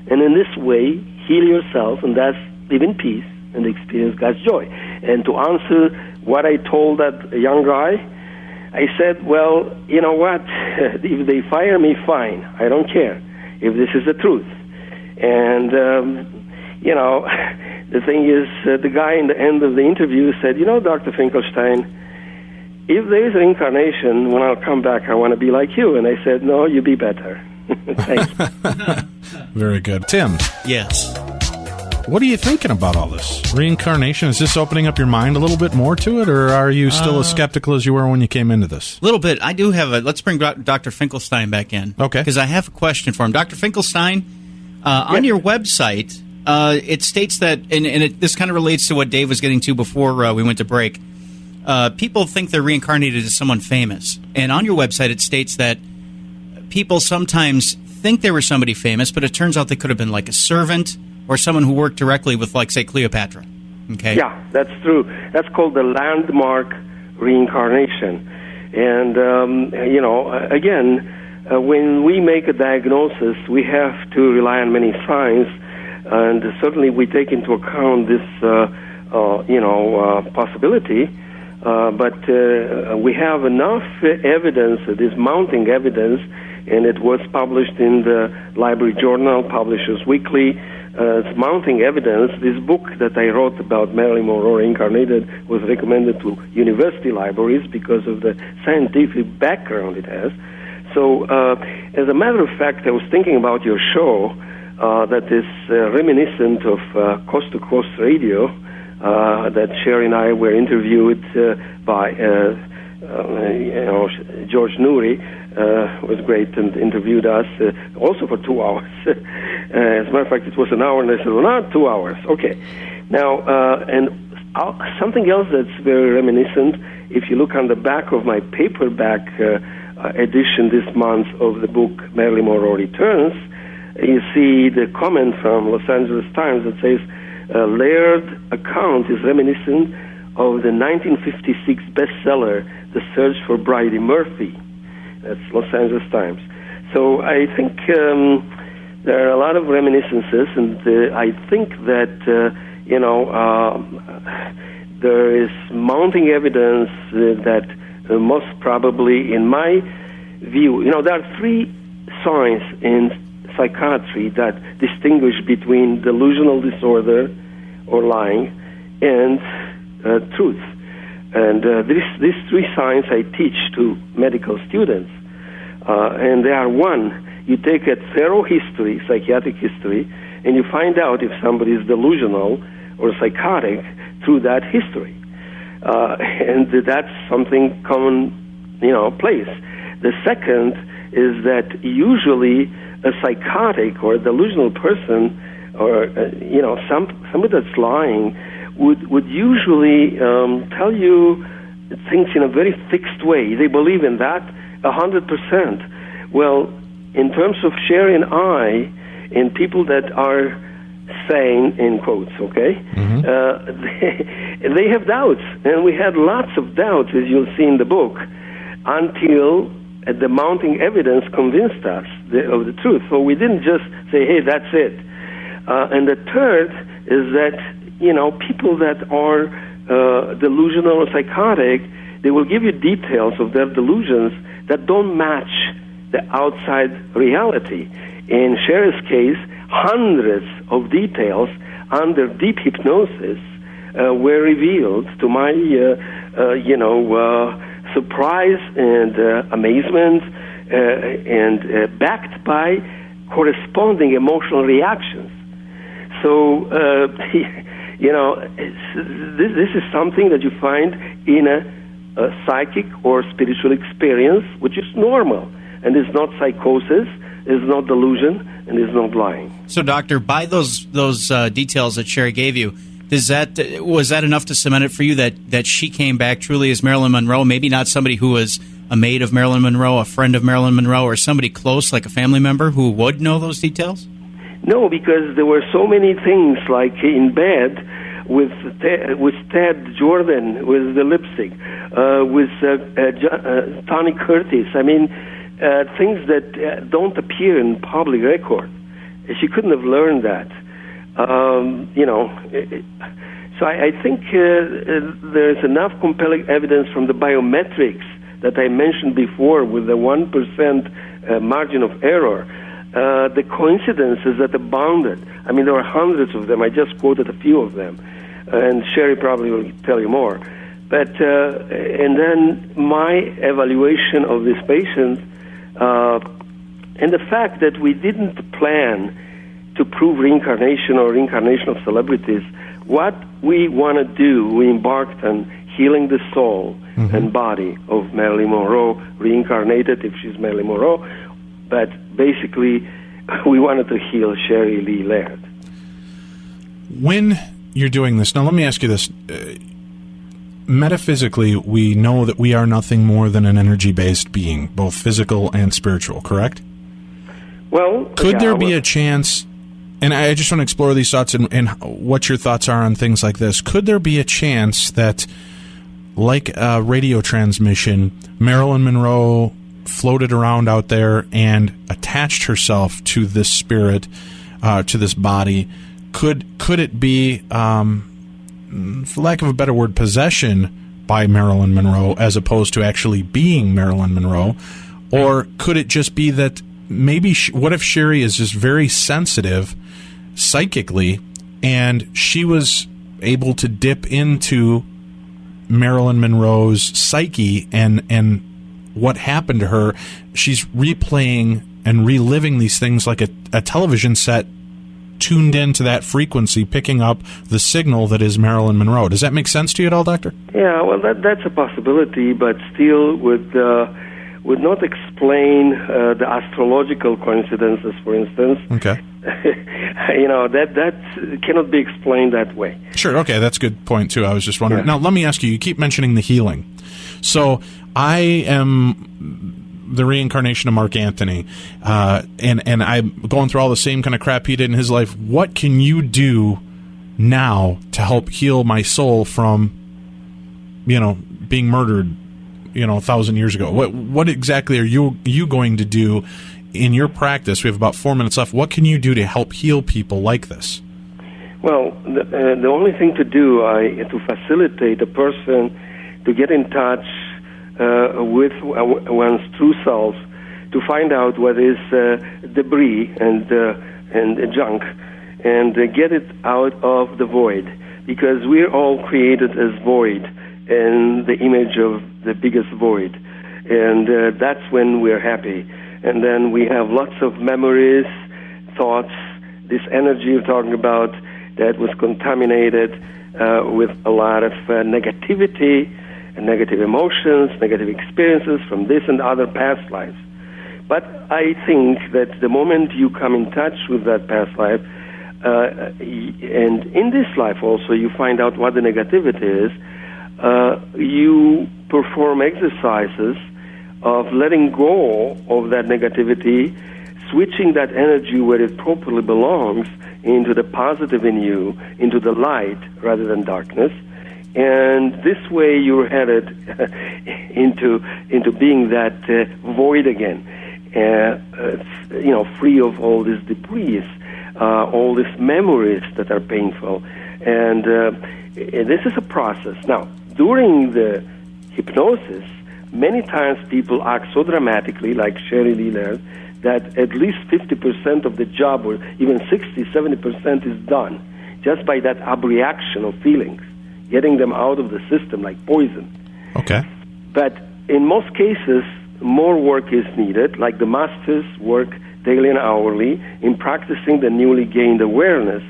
and in this way, heal yourself, and thus live in peace and experience God's joy. And to answer what I told that young guy, I said, well, you know what? If they fire me, fine. I don't care if this is the truth. And, the thing is, the guy in the end of the interview said, Dr. Finklestein, if there is reincarnation, when I'll come back, I want to be like you. And I said, no, you be better. Thanks. Very good. Tim. Yes. What are you thinking about all this? Reincarnation, is this opening up your mind a little bit more to it, or are you still as skeptical as you were when you came into this? A little bit. I do have let's bring Dr. Finklestein back in. Okay. Because I have a question for him. Dr. Finklestein, on your website, it states that, and this kind of relates to what Dave was getting to before we went to break, people think they're reincarnated as someone famous. And on your website, it states that people sometimes think they were somebody famous, but it turns out they could have been like a servant or someone who worked directly with, like, say, Cleopatra. Okay. Yeah, that's true. That's called the landmark reincarnation. And, again, when we make a diagnosis, we have to rely on many signs, and certainly we take into account this, possibility. But we have enough evidence, this mounting evidence, and it was published in the Library Journal, Publishers Weekly. It's mounting evidence. This book that I wrote about Marilyn Monroe reincarnated was recommended to university libraries because of the scientific background it has. So, as a matter of fact, I was thinking about your show that is reminiscent of Coast to Coast Radio, that Sherrie and I were interviewed by George Noory. Was great and interviewed us also for 2 hours. As a matter of fact, it was an hour, and I said, well, not 2 hours. Okay. Now, and something else that's very reminiscent, if you look on the back of my paperback edition this month of the book Marilyn Monroe Returns, you see the comment from Los Angeles Times that says, Laird account is reminiscent of the 1956 bestseller, The Search for Bridie Murphy. That's Los Angeles Times. So I think there are a lot of reminiscences, and I think that, there is mounting evidence that most probably, in my view, there are three signs in psychiatry that distinguish between delusional disorder or lying and truth. And these three signs I teach to medical students. And they are: one, you take a thorough history, psychiatric history, and you find out if somebody is delusional or psychotic through that history. And that's something common, place. The second is that usually a psychotic or a delusional person, or somebody that's lying, would usually tell you things in a very fixed way. They believe in that 100%. Well, in terms of Sherrie and I, in people that are sane, in quotes, okay, they have doubts, and we had lots of doubts, as you'll see in the book, until the mounting evidence convinced us of the truth. So we didn't just say, hey, that's it. And the third is that, people that are delusional or psychotic, they will give you details of their delusions that don't match the outside reality. In Sherrie's case, hundreds of details under deep hypnosis were revealed to my, surprise and amazement, and backed by corresponding emotional reactions. So, this is something that you find in a psychic or spiritual experience, which is normal, and is not psychosis, is not delusion, and is not lying. So, Doctor, by those details that Sherrie gave you, was that enough to cement it for you that she came back truly as Marilyn Monroe? Maybe not somebody who was a maid of Marilyn Monroe, a friend of Marilyn Monroe, or somebody close, like a family member, who would know those details? No, because there were so many things, like in bed with Ted Jordan, with the lipstick, with Tony Curtis. I mean, things that don't appear in public record. She couldn't have learned that. So I think there's enough compelling evidence from the biometrics that I mentioned before, with the 1% margin of error. The coincidences that abounded. I mean, there are hundreds of them. I just quoted a few of them, and Sherrie probably will tell you more. But and then my evaluation of this patient, and the fact that we didn't plan to prove reincarnation or reincarnation of celebrities. What we want to do, we embarked on healing the soul and body of Marilyn Monroe, reincarnated if she's Marilyn Monroe, but basically we wanted to heal Sherrie Lee Laird. When you're doing this, now let me ask you this. metaphysically, we know that we are nothing more than an energy-based being, both physical and spiritual, correct? Well, could there be a chance, and I just want to explore these thoughts and what your thoughts are on things like this, could there be a chance that, like a radio transmission, Marilyn Monroe floated around out there and attached herself to this spirit, to this body? Could it be, for lack of a better word, possession by Marilyn Monroe as opposed to actually being Marilyn Monroe? Or could it just be that maybe, what if Sherrie is just very sensitive psychically and she was able to dip into Marilyn Monroe's psyche and what happened to her? She's replaying and reliving these things like a television set tuned into that frequency, picking up the signal that is Marilyn Monroe. Does that make sense to you at all, Doctor? Yeah, well, that's a possibility, but still would not explain the astrological coincidences, for instance. Okay. That cannot be explained that way. Sure, okay, that's a good point, too. I was just wondering. Yeah. Now, let me ask you keep mentioning the healing. So, I am the reincarnation of Mark Anthony, and I'm going through all the same kind of crap he did in his life. What can you do now to help heal my soul from, being murdered, 1,000 years ago? What exactly are you going to do in your practice? We have about 4 minutes left. What can you do to help heal people like this? Well, the only thing to do to facilitate a person to get in touch with one's true self, to find out what is debris and junk, and get it out of the void, because we're all created as void in the image of the biggest void, and that's when we're happy. And then we have lots of memories, thoughts, this energy you're talking about that was contaminated with a lot of negativity, and negative emotions, negative experiences from this and other past lives. But I think that the moment you come in touch with that past life, and in this life also you find out what the negativity is, you perform exercises of letting go of that negativity, switching that energy where it properly belongs into the positive in you, into the light rather than darkness. And this way you're headed into being that void again, free of all these debris, all these memories that are painful. And this is a process. Now, during the hypnosis, many times people act so dramatically, like Sherrie Lee Laird, that at least 50% of the job, or even 60, 70% is done just by that abreaction of feelings, getting them out of the system like poison. Okay. But in most cases, more work is needed, like the masters work daily and hourly in practicing the newly gained awareness,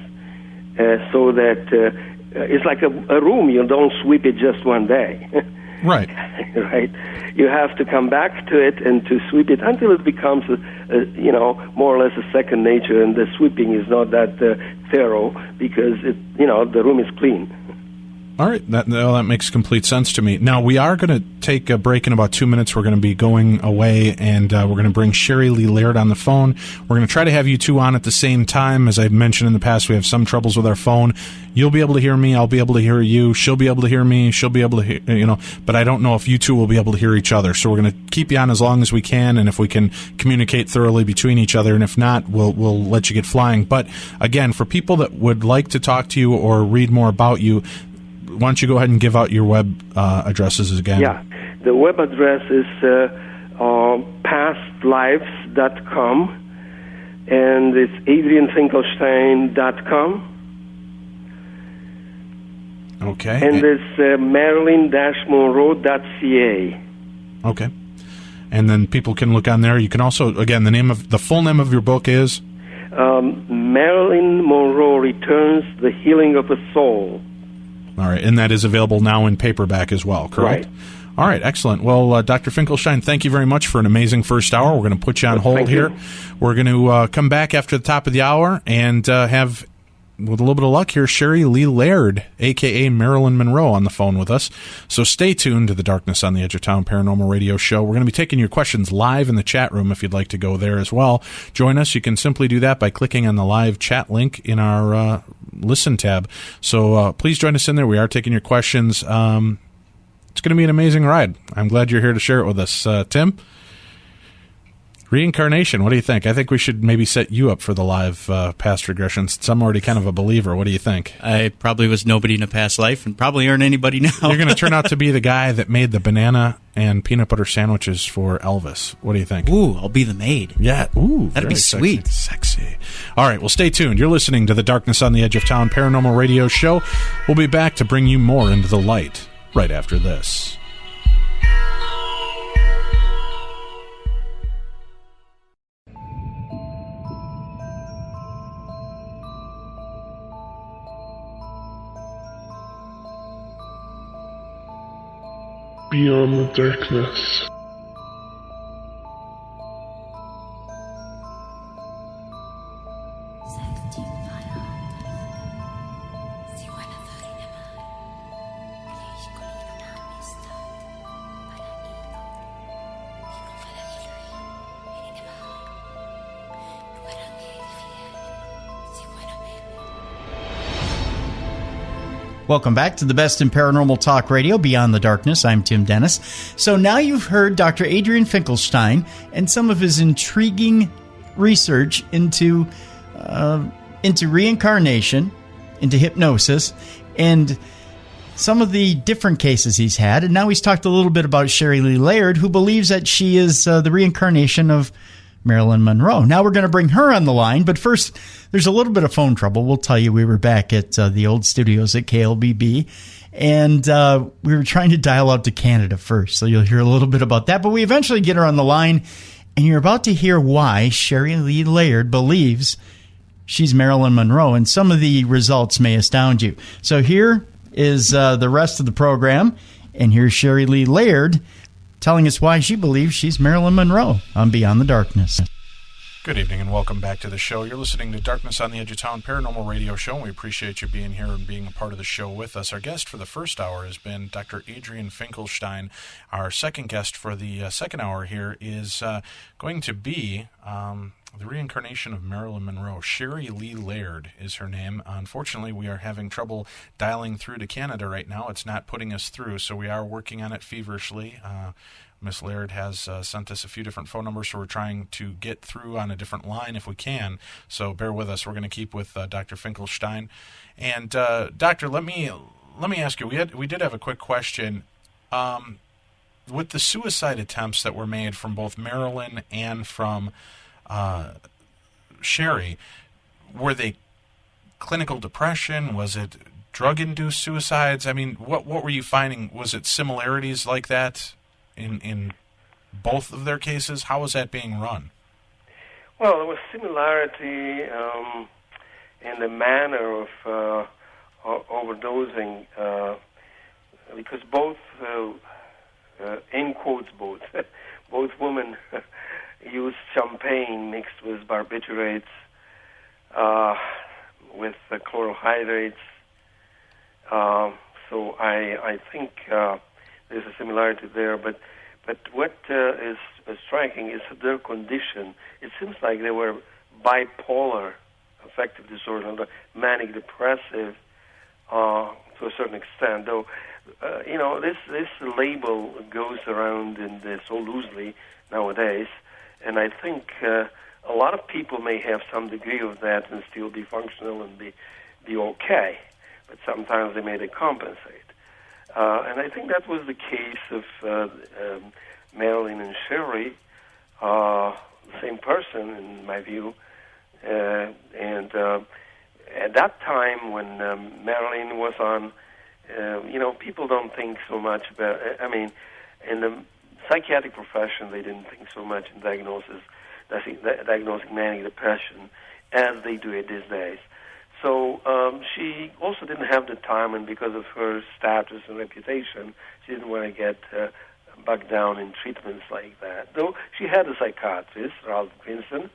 so that it's like a room. You don't sweep it just one day. Right. Right. You have to come back to it and to sweep it until it becomes, more or less a second nature, and the sweeping is not that thorough because the room is clean. All right, that makes complete sense to me. Now, we are going to take a break in about 2 minutes. We're going to be going away, and we're going to bring Sherrie Lee Laird on the phone. We're going to try to have you two on at the same time. As I've mentioned in the past, we have some troubles with our phone. You'll be able to hear me. I'll be able to hear you. She'll be able to hear me. She'll be able to hear, but I don't know if you two will be able to hear each other. So we're going to keep you on as long as we can, and if we can communicate thoroughly between each other, and if not, we'll let you get flying. But again, for people that would like to talk to you or read more about you, why don't you go ahead and give out your web addresses again? Yeah, the web address is pastlives.com, and it's adrianfinklestein.com. Okay. And it's marilyn-monroe.ca. Okay. And then people can look on there. You can also, again, the full name of your book is? Marilyn Monroe Returns, The Healing of a Soul. All right, and that is available now in paperback as well, correct? Right. All right, excellent. Well, Dr. Finklestein, thank you very much for an amazing first hour. We're going to put you on hold here. We're going to come back after the top of the hour and have with a little bit of luck here, Sherrie Lee Laird, a.k.a. Marilyn Monroe, on the phone with us. So stay tuned to the Darkness on the Edge of Town Paranormal Radio Show. We're going to be taking your questions live in the chat room if you'd like to go there as well. Join us. You can simply do that by clicking on the live chat link in our Listen tab. So please join us in there. We are taking your questions. It's going to be an amazing ride. I'm glad you're here to share it with us. Tim? Reincarnation, what do you think? I think we should maybe set you up for the live past regressions. Since I'm already kind of a believer. What do you think? I probably was nobody in a past life and probably aren't anybody now. You're going to turn out to be the guy that made the banana and peanut butter sandwiches for Elvis. What do you think? Ooh, I'll be the maid. Yeah. Ooh, that'd be sweet. Sexy. All right, well, stay tuned. You're listening to the Darkness on the Edge of Town Paranormal Radio Show. We'll be back to bring you more into the light right after this. Beyond the darkness. Welcome back to the best in paranormal talk radio, Beyond the Darkness. I'm Tim Dennis. So now you've heard Dr. Adrian Finklestein and some of his intriguing research into reincarnation, into hypnosis, and some of the different cases he's had. And now he's talked a little bit about Sherrie Lee Laird, who believes that she is the reincarnation of Marilyn Monroe. Now we're going to bring her on the line, but first, there's a little bit of phone trouble. We'll tell you we were back at the old studios at KLBB, and we were trying to dial out to Canada first, so you'll hear a little bit about that. But we eventually get her on the line, and you're about to hear why Sherrie Lee Laird believes she's Marilyn Monroe, and some of the results may astound you. So here is the rest of the program, and here's Sherrie Lee Laird telling us why she believes she's Marilyn Monroe on Beyond the Darkness. Good evening and welcome back to the show. You're listening to Darkness on the Edge of Town Paranormal Radio Show, and we appreciate you being here and being a part of the show with us. Our guest for the first hour has been Dr. Adrian Finklestein. Our second guest for the second hour here is going to be the reincarnation of Marilyn Monroe. Sherrie Lee Laird is her name. Unfortunately, we are having trouble dialing through to Canada right now. It's not putting us through, so we are working on it feverishly. Miss Laird has sent us a few different phone numbers, so we're trying to get through on a different line if we can. So bear with us. We're going to keep with Dr. Finklestein. And Doctor, let me ask you. We did have a quick question. With the suicide attempts that were made from both Marilyn and from Sherrie, were they clinical depression? Was it drug-induced suicides? I mean, what were you finding? Was it similarities like that in both of their cases? How was that being run? Well, there was similarity in the manner of overdosing, because both, in quotes, both women used champagne mixed with barbiturates, with chloral hydrates. So I think there's a similarity there. But what is striking is their condition. It seems like they were bipolar affective disorder, manic depressive to a certain extent. Though this label goes around so loosely nowadays. And I think a lot of people may have some degree of that and still be functional and be okay, but sometimes they may decompensate. And I think that was the case of Marilyn and Sherrie, the same person in my view. And at that time when Marilyn was on, people don't think so much about, in the psychiatric profession, they didn't think so much in diagnosing manic depression as they do it these days. So she also didn't have the time, and because of her status and reputation, she didn't want to get bogged down in treatments like that. Though she had a psychiatrist, Ralph Vincent,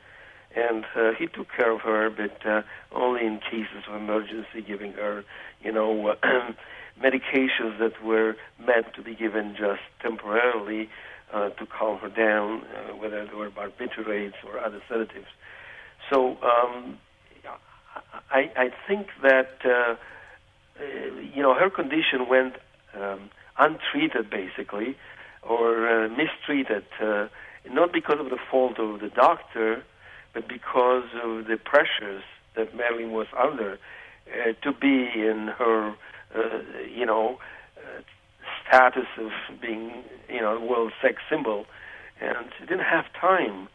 and he took care of her, but only in cases of emergency, giving her, medications that were meant to be given just temporarily to calm her down, whether they were barbiturates or other sedatives. So I think that her condition went untreated, basically, or mistreated, not because of the fault of the doctor, but because of the pressures that Marilyn was under to be in her, status of being, the world sex symbol, and she didn't have time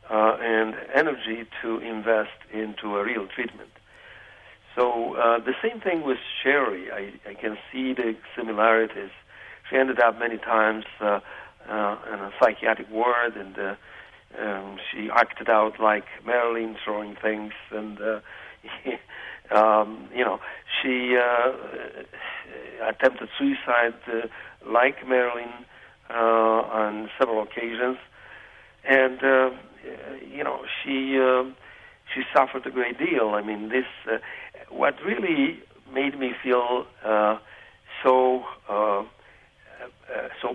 and energy to invest into a real treatment. So the same thing with Sherrie. I can see the similarities. She ended up many times in a psychiatric ward, and she acted out like Marilyn, throwing things, and she attempted suicide like Marilyn on several occasions, and she suffered a great deal. I mean, this what really made me feel so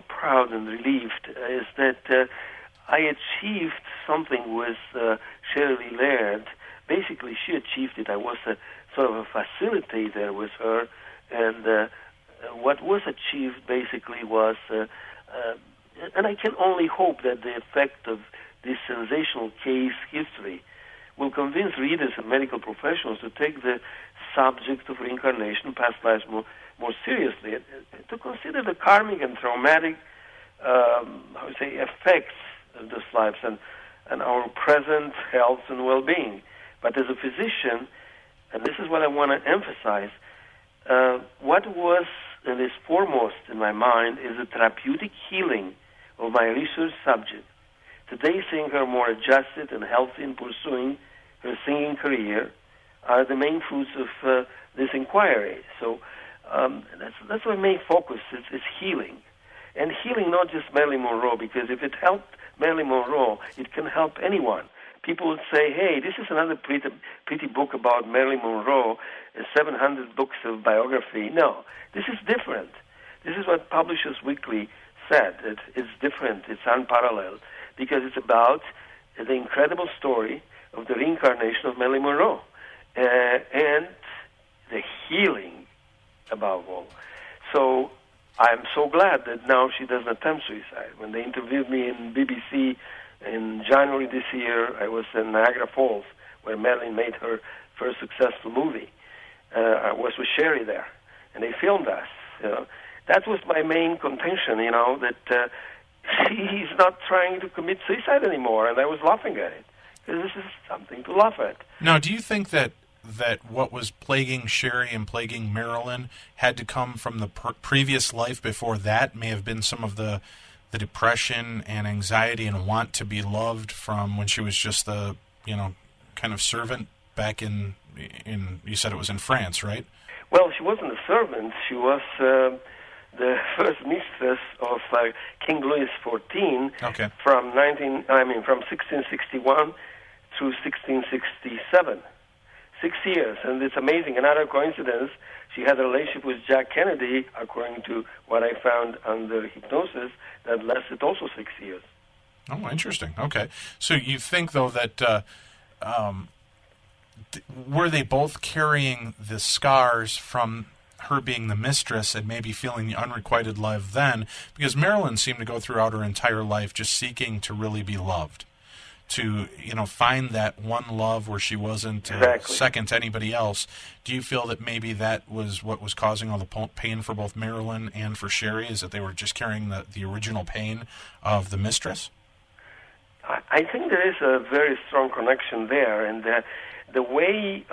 proud and relieved is that I achieved something with Sherrie Lee Laird. Basically, she achieved it. I was sort of a facilitator with her, and what was achieved basically was, and I can only hope that the effect of this sensational case history will convince readers and medical professionals to take the subject of reincarnation, past lives, more seriously, and to consider the karmic and traumatic effects of those lives and our present health and well-being. But as a physician, and this is what I want to emphasize, what was and is foremost in my mind is the therapeutic healing of my research subject. Today, seeing her more adjusted and healthy in pursuing her singing career are the main fruits of this inquiry. So that's my main focus, is healing. And healing not just Marilyn Monroe, because if it helped Marilyn Monroe, it can help anyone. People would say, hey, this is another pretty book about Marilyn Monroe, 700 books of biography. No, this is different. This is what Publishers Weekly said. It's different, it's unparalleled, because it's about the incredible story of the reincarnation of Marilyn Monroe and the healing above all. So I'm so glad that now she doesn't attempt suicide. When they interviewed me in BBC in January this year, I was in Niagara Falls, where Marilyn made her first successful movie. I was with Sherrie there, and they filmed us. That was my main contention, that she's not trying to commit suicide anymore, and I was laughing at it, because this is something to laugh at. Now, do you think that what was plaguing Sherrie and plaguing Marilyn had to come from the previous life before that? May have been some of the depression and anxiety and want to be loved from when she was just the, kind of servant back in you said it was in France, right? Well, she wasn't a servant. She was the first mistress of King Louis XIV from 1661 through 1667. 6 years, and it's amazing. Another coincidence, she had a relationship with Jack Kennedy, according to what I found under hypnosis, that lasted also 6 years. Oh, interesting. Okay. So you think, though, that were they both carrying the scars from her being the mistress and maybe feeling the unrequited love then? Because Marilyn seemed to go throughout her entire life just seeking to really be loved, to find that one love where she wasn't second to anybody else. Do you feel that maybe that was what was causing all the pain for both Marilyn and for Sherrie, is that they were just carrying the original pain of the mistress? I think there is a very strong connection there, and the way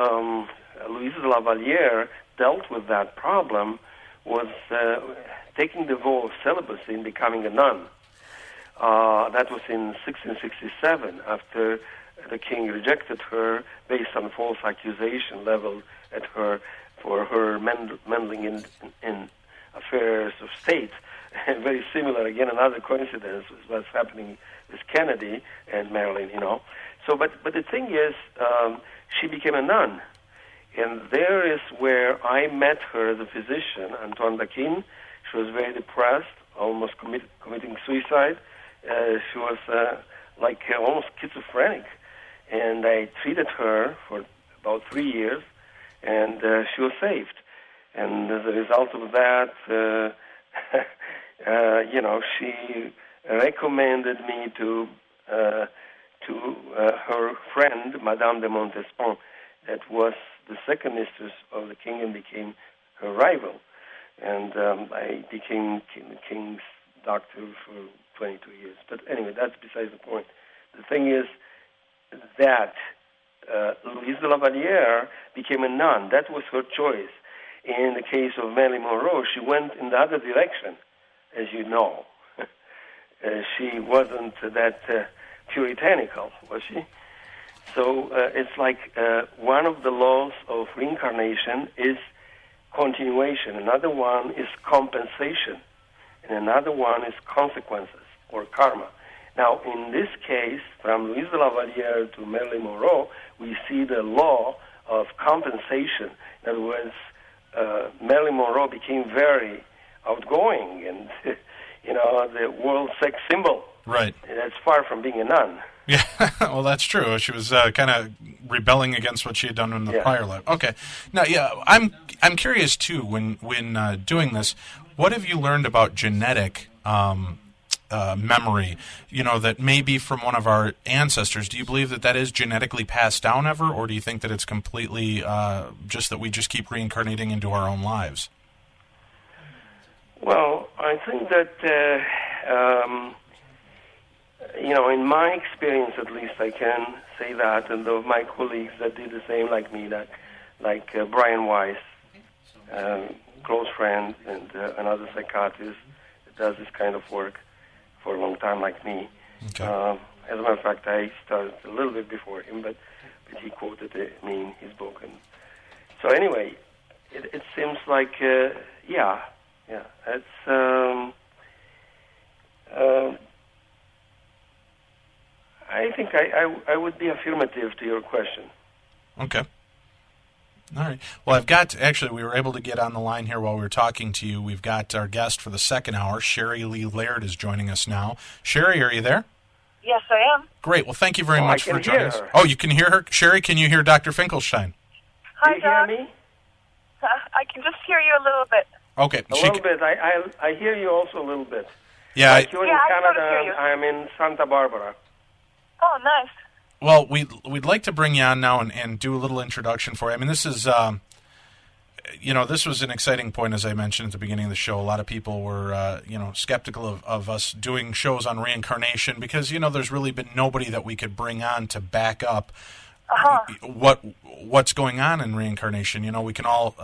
Louise de la Valliere dealt with that problem was taking the vow of celibacy and becoming a nun. That was in 1667, after the king rejected her based on false accusation leveled at her for her meddling in affairs of state. And very similar. Again, another coincidence with what's happening with Kennedy and Marilyn, So, but the thing is, she became a nun. And there is where I met her as a physician, Antoine Daquin. She was very depressed, almost committing suicide. She was almost schizophrenic. And I treated her for about 3 years, and she was saved. And as a result of that, she recommended me to her friend, Madame de Montespan, that was the second mistress of the king and became her rival. And I became the king's doctor for 22 years. But anyway, that's besides the point. The thing is that Louise de la Vallière became a nun. That was her choice. In the case of Marilyn Monroe, she went in the other direction, as you know. She wasn't that puritanical, was she? So it's like one of the laws of reincarnation is continuation. Another one is compensation. And another one is consequences or karma. Now, in this case, from Louise de la Vallière to Marilyn Monroe, we see the law of compensation. In other words, Marilyn Monroe became very outgoing and, the world sex symbol. Right. And that's far from being a nun. Yeah, well, that's true. She was kind of rebelling against what she had done in the prior life. Okay. Now, I'm curious, too, when doing this, what have you learned about genetic memory, that may be from one of our ancestors? Do you believe that is genetically passed down ever, or do you think that it's completely just that we just keep reincarnating into our own lives? Well, I think that, in my experience at least, I can say that, and of my colleagues that did the same like me, like Brian Weiss, close friend, and another psychiatrist that does this kind of work for a long time like me. Okay. As a matter of fact, I started a little bit before him, but he quoted me in his book. And so anyway, it seems like, it's... I think I would be affirmative to your question. Okay. All right. Well, we were able to get on the line here while we were talking to you. We've got our guest for the second hour, Sherrie Lee Laird, is joining us now. Sherrie, are you there? Yes, I am. Great. Well, thank you very much for joining us. Oh, you can hear her? Sherrie, can you hear Dr. Finklestein? Hi, Doc. Can you hear me? I can just hear you a little bit. Okay. A little bit. I hear you also a little bit. Yeah. Like you're in Canada, I'm in Santa Barbara. Oh, nice. Well, we'd like to bring you on now and do a little introduction for you. I mean, this is, this was an exciting point, as I mentioned at the beginning of the show. A lot of people were, skeptical of us doing shows on reincarnation because, there's really been nobody that we could bring on to back up what's going on in reincarnation. We can all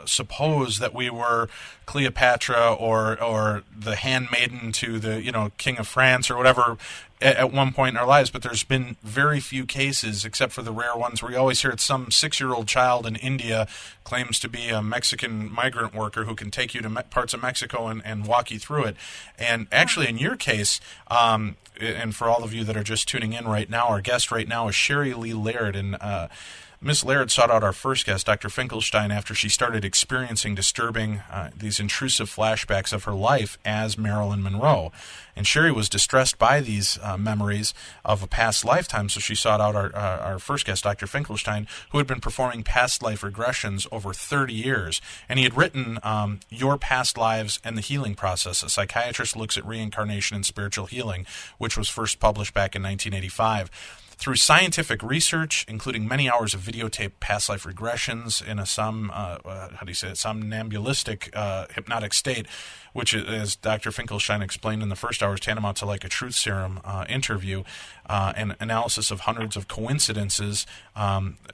suppose that we were Cleopatra or the handmaiden to the King of France or whatever at one point in our lives, but there's been very few cases, except for the rare ones where you always hear it's some 6-year-old child in India claims to be a Mexican migrant worker who can take you to parts of Mexico and walk you through it. And actually, in your case, and for all of you that are just tuning in right now, our guest right now is Sherrie Lee Laird, and Miss Laird sought out our first guest, Dr. Finklestein, after she started experiencing disturbing, these intrusive flashbacks of her life as Marilyn Monroe. And Sherrie was distressed by these memories of a past lifetime, so she sought out our first guest, Dr. Finklestein, who had been performing past life regressions over 30 years. And he had written Your Past Lives and the Healing Process, A Psychiatrist Looks at Reincarnation and Spiritual Healing, which was first published back in 1985. Through scientific research, including many hours of videotaped past life regressions in a somnambulistic hypnotic state, which, as Dr. Finklestein explained in the first hour, is tantamount to like a truth serum interview, and analysis of hundreds of coincidences,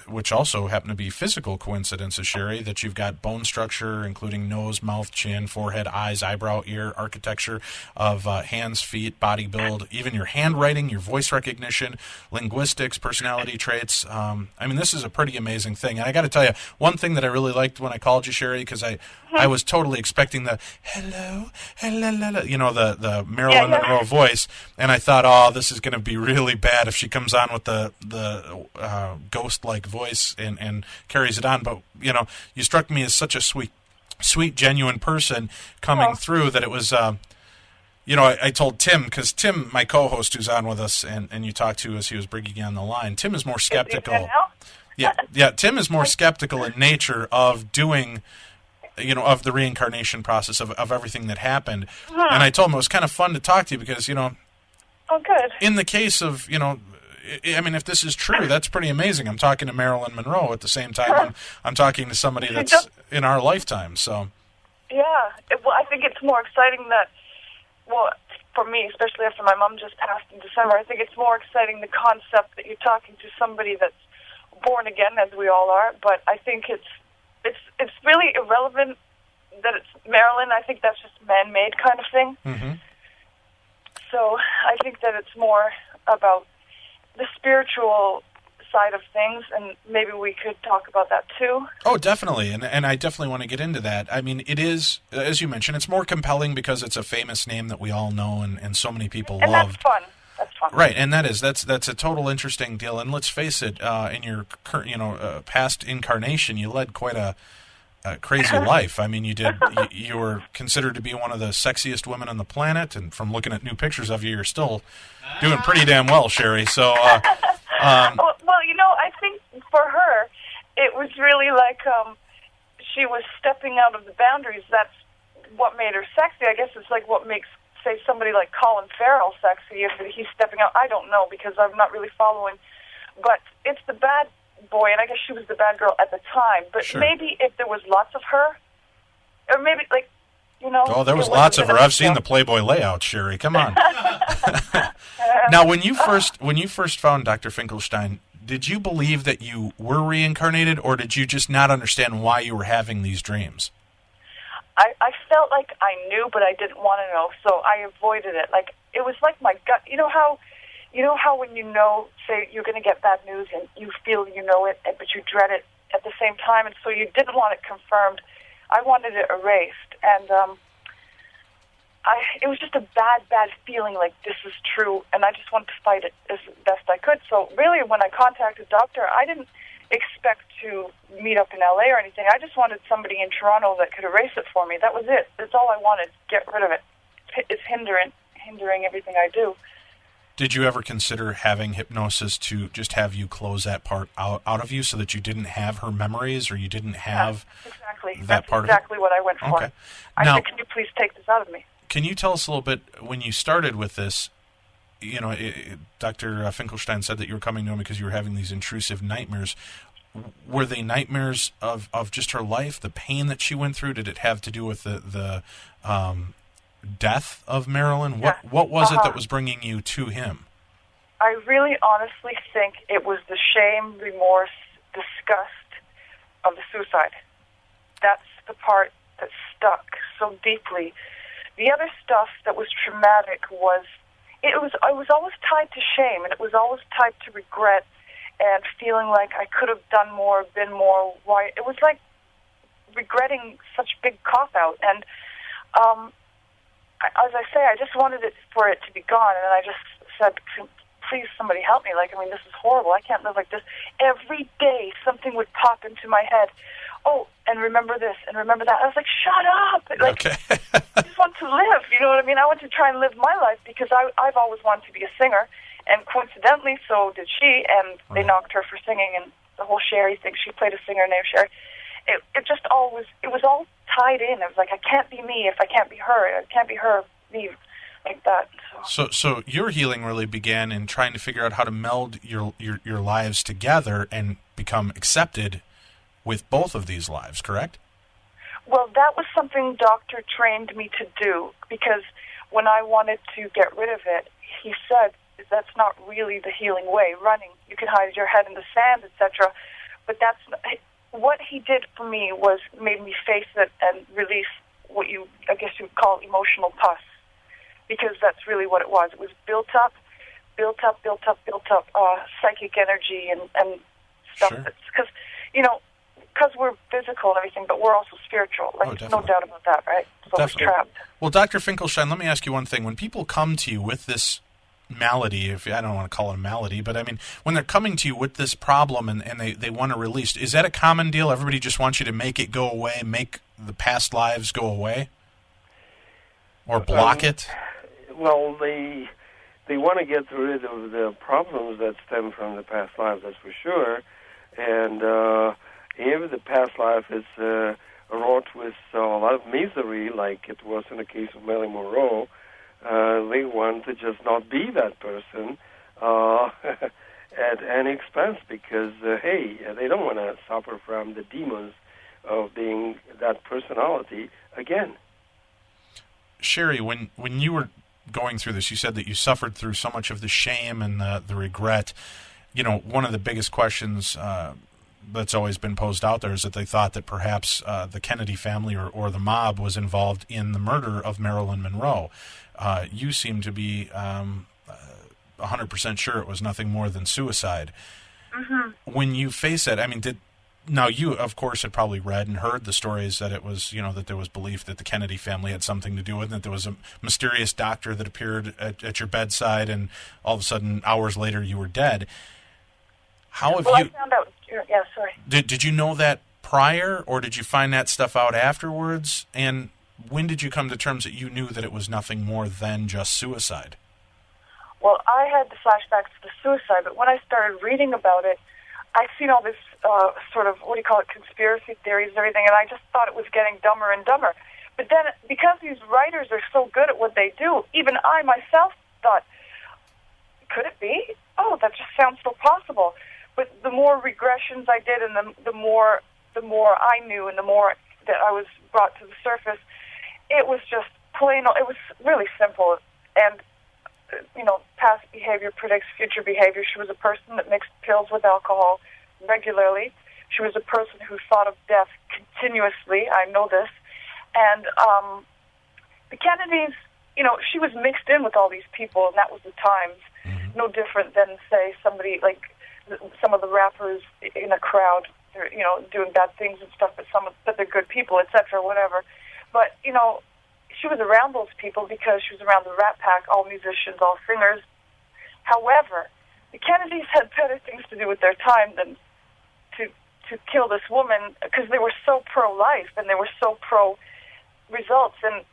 which also happen to be physical coincidences, Sherrie, that you've got bone structure, including nose, mouth, chin, forehead, eyes, eyebrow, ear, architecture of hands, feet, body build, even your handwriting, your voice recognition, linguistics, personality traits. This is a pretty amazing thing. And I got to tell you, one thing that I really liked when I called you, Sherrie, because I was totally expecting the hello hello, you know, the Marilyn Monroe voice, and I thought, oh, this is going to be really bad if she comes on with the ghost-like voice and carries it on. But, you know, you struck me as such a sweet, genuine person coming through that it was... You know, I told Tim, because Tim, my co-host who's on with us, and you talked to as he was bringing you on the line, Tim is more skeptical. Yeah, Tim is more skeptical in nature of doing, you know, of the reincarnation process, of everything that happened. And I told him it was kind of fun to talk to you because, you know, good. In the case of, you know, I mean, if this is true, that's pretty amazing. I'm talking to Marilyn Monroe at the same time I'm talking to somebody that's in our lifetime, so. Yeah, well, I think it's more exciting that, well, for me, especially after my mom just passed in December, I think it's more exciting the concept that you're talking to somebody that's born again, as we all are. But I think it's really irrelevant that it's Marilyn. I think that's just man-made kind of thing. Mm-hmm. So I think that it's more about the spiritual side of things, and maybe we could talk about that too. Oh, definitely, and I definitely want to get into that. I mean, it is, as you mentioned, it's more compelling because it's a famous name that we all know and so many people love. And that's fun. That's fun. Right, and that's a total interesting deal. And let's face it, in your current, you know, past incarnation, you led quite a crazy life. I mean, you were considered to be one of the sexiest women on the planet, and from looking at new pictures of you, you're still doing pretty damn well, Sherrie. So. Well, you know, I think for her, it was really like she was stepping out of the boundaries. That's what made her sexy. I guess it's like what makes, say, somebody like Colin Farrell sexy if he's stepping out. I don't know because I'm not really following. But it's the bad boy, and I guess she was the bad girl at the time. But maybe if there was lots of her, or maybe, like, you know... Oh, there was lots of her. I've seen the Playboy layout, Sherrie. Come on. Now, when you first found Dr. Finklestein, did you believe that you were reincarnated, or did you just not understand why you were having these dreams? I felt like I knew, but I didn't want to know, so I avoided it. Like, it was like my gut. You know how when you know, say, you're going to get bad news, and you feel you know it, but you dread it at the same time, and so you didn't want it confirmed. I wanted it erased, and it was just a bad feeling like this is true, and I just wanted to fight it as best I could. So really, when I contacted Doctor, I didn't expect to meet up in L.A. or anything. I just wanted somebody in Toronto that could erase it for me. That was it. That's all I wanted. Get rid of it. It's hindering everything I do. Did you ever consider having hypnosis to just have you close that part out of you so that you didn't have her memories, or you didn't have that part of it? That's exactly what I went for. Okay. I now, said, can you please take this out of me? Can you tell us a little bit, when you started with this, you know, Dr. Finklestein said that you were coming to him because you were having these intrusive nightmares. Were they nightmares of just her life, the pain that she went through? Did it have to do with the death of Marilyn? Yeah. What was it that was bringing you to him? I really honestly think it was the shame, remorse, disgust of the suicide. That's the part that stuck so deeply. The other stuff that was traumatic was I was always tied to shame, and it was always tied to regret and feeling like I could have done more, been more. Why? It was like regretting such big cop-out. And as I say, I just wanted it for it to be gone, and I just said, please, somebody help me. Like, I mean, this is horrible. I can't live like this. Every day, something would pop into my head. Oh, and remember this, and remember that. I was like, shut up! Like, okay. I just want to live, you know what I mean? I want to try and live my life because I've always wanted to be a singer, and coincidentally, so did she, and they knocked her for singing, and the whole Sherrie thing. She played a singer named Sherrie. It just always, it was all tied in. It was like, I can't be me if I can't be her. I can't be her, me, like that. So your healing really began in trying to figure out how to meld your lives together and become accepted with both of these lives, correct? Well, that was something Doctor trained me to do, because when I wanted to get rid of it, he said, that's not really the healing way. Running, you can hide your head in the sand, etc. But that's what he did for me was made me face it and release what I guess you would call emotional pus, because that's really what it was. It was built up, psychic energy and stuff. Sure. Because, you know, because we're physical and everything, but we're also spiritual. Like, there's no doubt about that, right? So Definitely. we're trapped. Well, Dr. Finklestein, let me ask you one thing. When people come to you with this malady, if I don't want to call it a malady, but I mean, when they're coming to you with this problem and they want to release, is that a common deal? Everybody just wants you to make it go away, make the past lives go away? Or block it? Well, they want to get rid of the problems that stem from the past lives, that's for sure. And if the past life is wrought with a lot of misery, like it was in the case of Marilyn Monroe, they want to just not be that person at any expense because, hey, they don't want to suffer from the demons of being that personality again. Sherrie, when you were going through this, you said that you suffered through so much of the shame and the regret. You know, one of the biggest questions that's always been posed out there is that they thought that perhaps the Kennedy family or the mob was involved in the murder of Marilyn Monroe. You seem to be 100% sure it was nothing more than suicide. Mm-hmm. When you face that, I mean, now you, of course, had probably read and heard the stories that it was, that there was belief that the Kennedy family had something to do with it, that there was a mysterious doctor that appeared at your bedside, and all of a sudden, hours later, you were dead. How have you... I found out... Yeah, sorry. Did you know that prior, or did you find that stuff out afterwards? And when did you come to terms that you knew that it was nothing more than just suicide? Well, I had the flashbacks to the suicide, but when I started reading about it, I'd seen all this sort of, conspiracy theories and everything, and I just thought it was getting dumber and dumber. But then, because these writers are so good at what they do, even I myself thought, could it be? Oh, that just sounds so possible. But the more regressions I did, and the more I knew, and the more that I was brought to the surface, it was just plain. It was really simple. And past behavior predicts future behavior. She was a person that mixed pills with alcohol regularly. She was a person who thought of death continuously. I know this. And the Kennedys, she was mixed in with all these people, and that was the times. Mm-hmm. No different than, say, somebody like some of the rappers in a crowd, doing bad things and stuff, but they're good people, etc., whatever. But, she was around those people because she was around the Rat Pack, all musicians, all singers. However, the Kennedys had better things to do with their time than to kill this woman, because they were so pro-life and they were so pro-results. And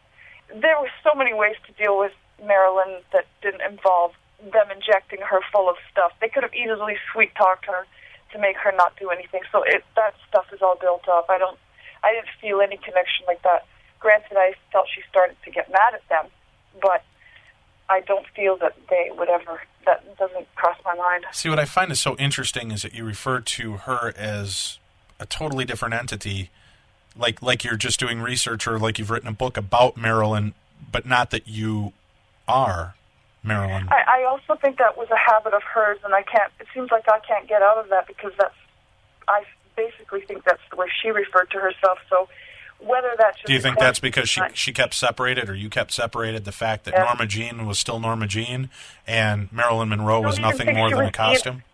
there were so many ways to deal with Marilyn that didn't involve them injecting her full of stuff. They could have easily sweet-talked her to make her not do anything. So that stuff is all built up. I didn't feel any connection like that. Granted, I felt she started to get mad at them, but I don't feel that they would ever, that doesn't cross my mind. See, what I find is so interesting is that you refer to her as a totally different entity, like you're just doing research or like you've written a book about Marilyn, but not that you are Marilyn. I also think that was a habit of hers, and it seems like I can't get out of that because I basically think that's the way she referred to herself, so whether that's just... Do you think that's because she kept separated, or you kept separated, the fact that Norma Jean was still Norma Jean and Marilyn Monroe was nothing more than a costume?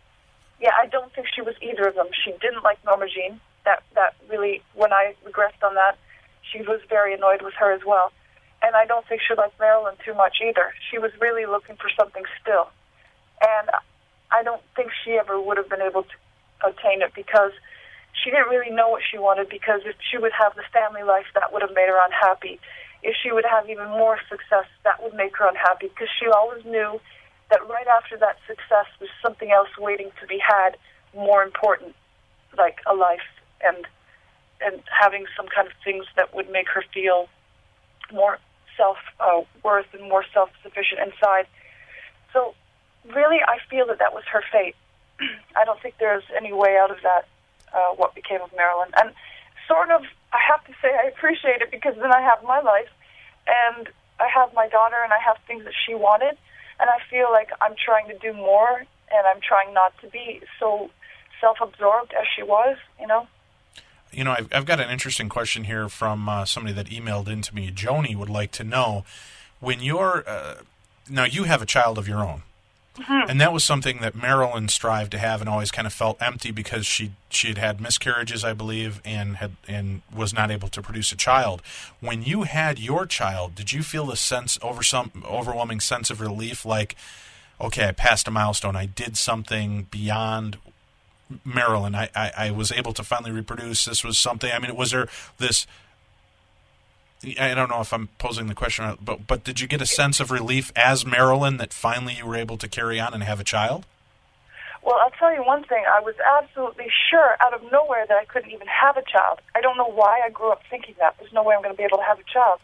I don't think she was either of them. She didn't like Norma Jean. That really, when I regressed on that, she was very annoyed with her as well. And I don't think she liked Marilyn too much either. She was really looking for something still. And I don't think she ever would have been able to attain it because she didn't really know what she wanted, because if she would have the family life, that would have made her unhappy. If she would have even more success, that would make her unhappy, because she always knew that right after that success was something else waiting to be had, more important, like a life and having some kind of things that would make her feel more self-worth and more self-sufficient inside. So really, I feel that was her fate. I don't think there's any way out of that. What became of Marilyn. And sort of, I have to say I appreciate it, because then I have my life, and I have my daughter, and I have things that she wanted, and I feel like I'm trying to do more, and I'm trying not to be so self-absorbed as she was, I've got an interesting question here from somebody that emailed in to me. Joni would like to know, when you're... now, you have a child of your own. Mm-hmm. And that was something that Marilyn strived to have and always kind of felt empty because she had miscarriages, I believe, and was not able to produce a child. When you had your child, did you feel the overwhelming sense of relief, like, okay, I passed a milestone, I did something beyond Marilyn, I was able to finally reproduce, this was something, I mean, was there this... I don't know if I'm posing the question, but did you get a sense of relief as Marilyn that finally you were able to carry on and have a child? Well, I'll tell you one thing. I was absolutely sure out of nowhere that I couldn't even have a child. I don't know why I grew up thinking that. There's no way I'm going to be able to have a child.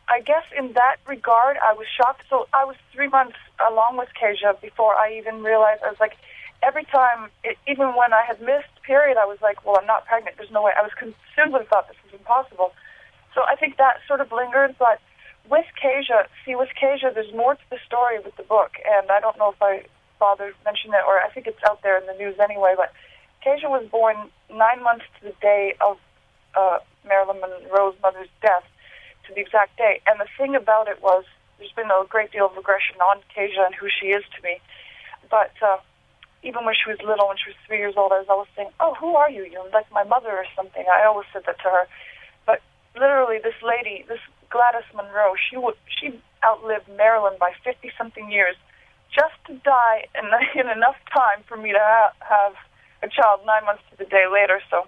I guess in that regard, I was shocked. So I was 3 months along with Kasia before I even realized. I was like, every time, even when I had missed period, I was like, well, I'm not pregnant. There's no way. I was consumed with the thought this was impossible. So I think that sort of lingered, but with Kasia, there's more to the story with the book, and I don't know if I bothered mentioning it, or I think it's out there in the news anyway, but Kasia was born 9 months to the day of Marilyn Monroe's mother's death, to the exact day. And the thing about it was, there's been a great deal of regression on Kasia and who she is to me, but even when she was little, when she was 3 years old, I was always saying, oh, who are you? You're like my mother or something. I always said that to her. But literally, this lady, this Gladys Monroe, she outlived Marilyn by 50-something years just to die in enough time for me to have a child 9 months to the day later. So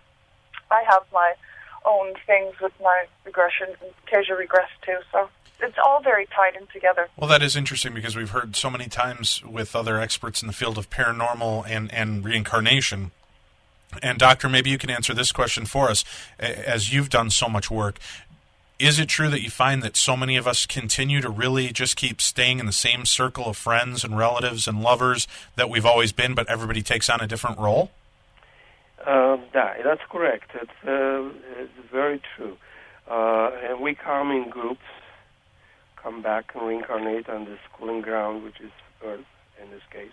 I have my own things with my regression, and Kasia regressed too. So it's all very tied in together. Well, that is interesting because we've heard so many times with other experts in the field of paranormal and reincarnation. And Doctor, maybe you can answer this question for us, as you've done so much work. Is it true that you find that so many of us continue to really just keep staying in the same circle of friends and relatives and lovers that we've always been, but everybody takes on a different role? That's correct. It's very true. And we come in groups, come back and reincarnate on the schooling ground, which is Earth in this case.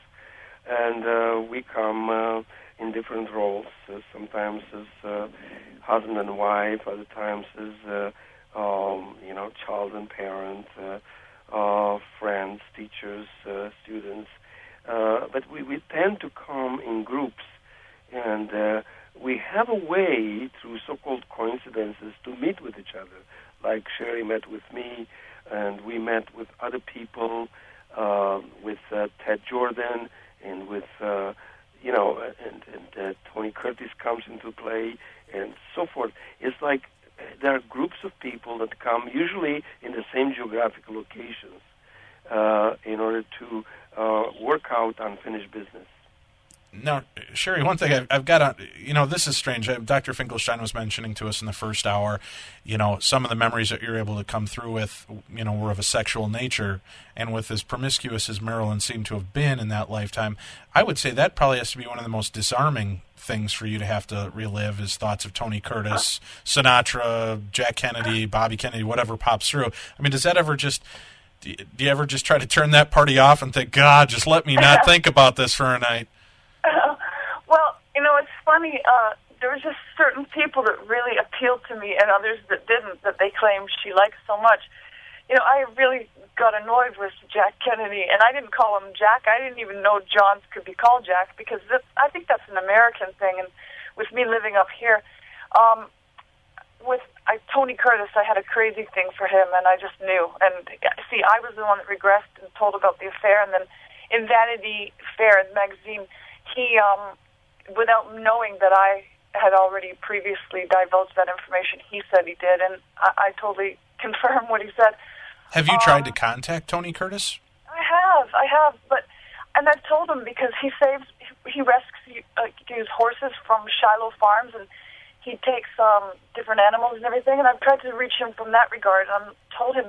And we come in different roles, sometimes as husband and wife, other times as child and parent, friends, teachers, students. But we tend to come in groups, and we have a way through so-called coincidences to meet with each other. Like Sherrie met with me, and we met with other people, with Ted Jordan, and with and Tony Curtis comes into play, and so forth. It's like there are groups of people that come, usually in the same geographical locations, in order to work out unfinished business. Now, Sherrie, one thing I've got to, this is strange. Dr. Finklestein was mentioning to us in the first hour, some of the memories that you're able to come through with, were of a sexual nature. And with as promiscuous as Marilyn seemed to have been in that lifetime, I would say that probably has to be one of the most disarming things for you to have to relive is thoughts of Tony Curtis, Sinatra, Jack Kennedy, Bobby Kennedy, whatever pops through. I mean, does that ever do you ever just try to turn that party off and think, God, just let me not think about this for a night? Well, it's funny. There was just certain people that really appealed to me and others that didn't, that they claimed she liked so much. I really got annoyed with Jack Kennedy, and I didn't call him Jack. I didn't even know Johns could be called Jack, because I think that's an American thing. And with me living up here, with Tony Curtis, I had a crazy thing for him, and I just knew. And see, I was the one that regressed and told about the affair, and then in Vanity Fair magazine, he, without knowing that I had already previously divulged that information, he said he did, and I totally confirm what he said. Have you tried to contact Tony Curtis? I have, and I've told him, because he rescues horses from Shiloh Farms, and he takes different animals and everything, and I've tried to reach him from that regard, and I've told him,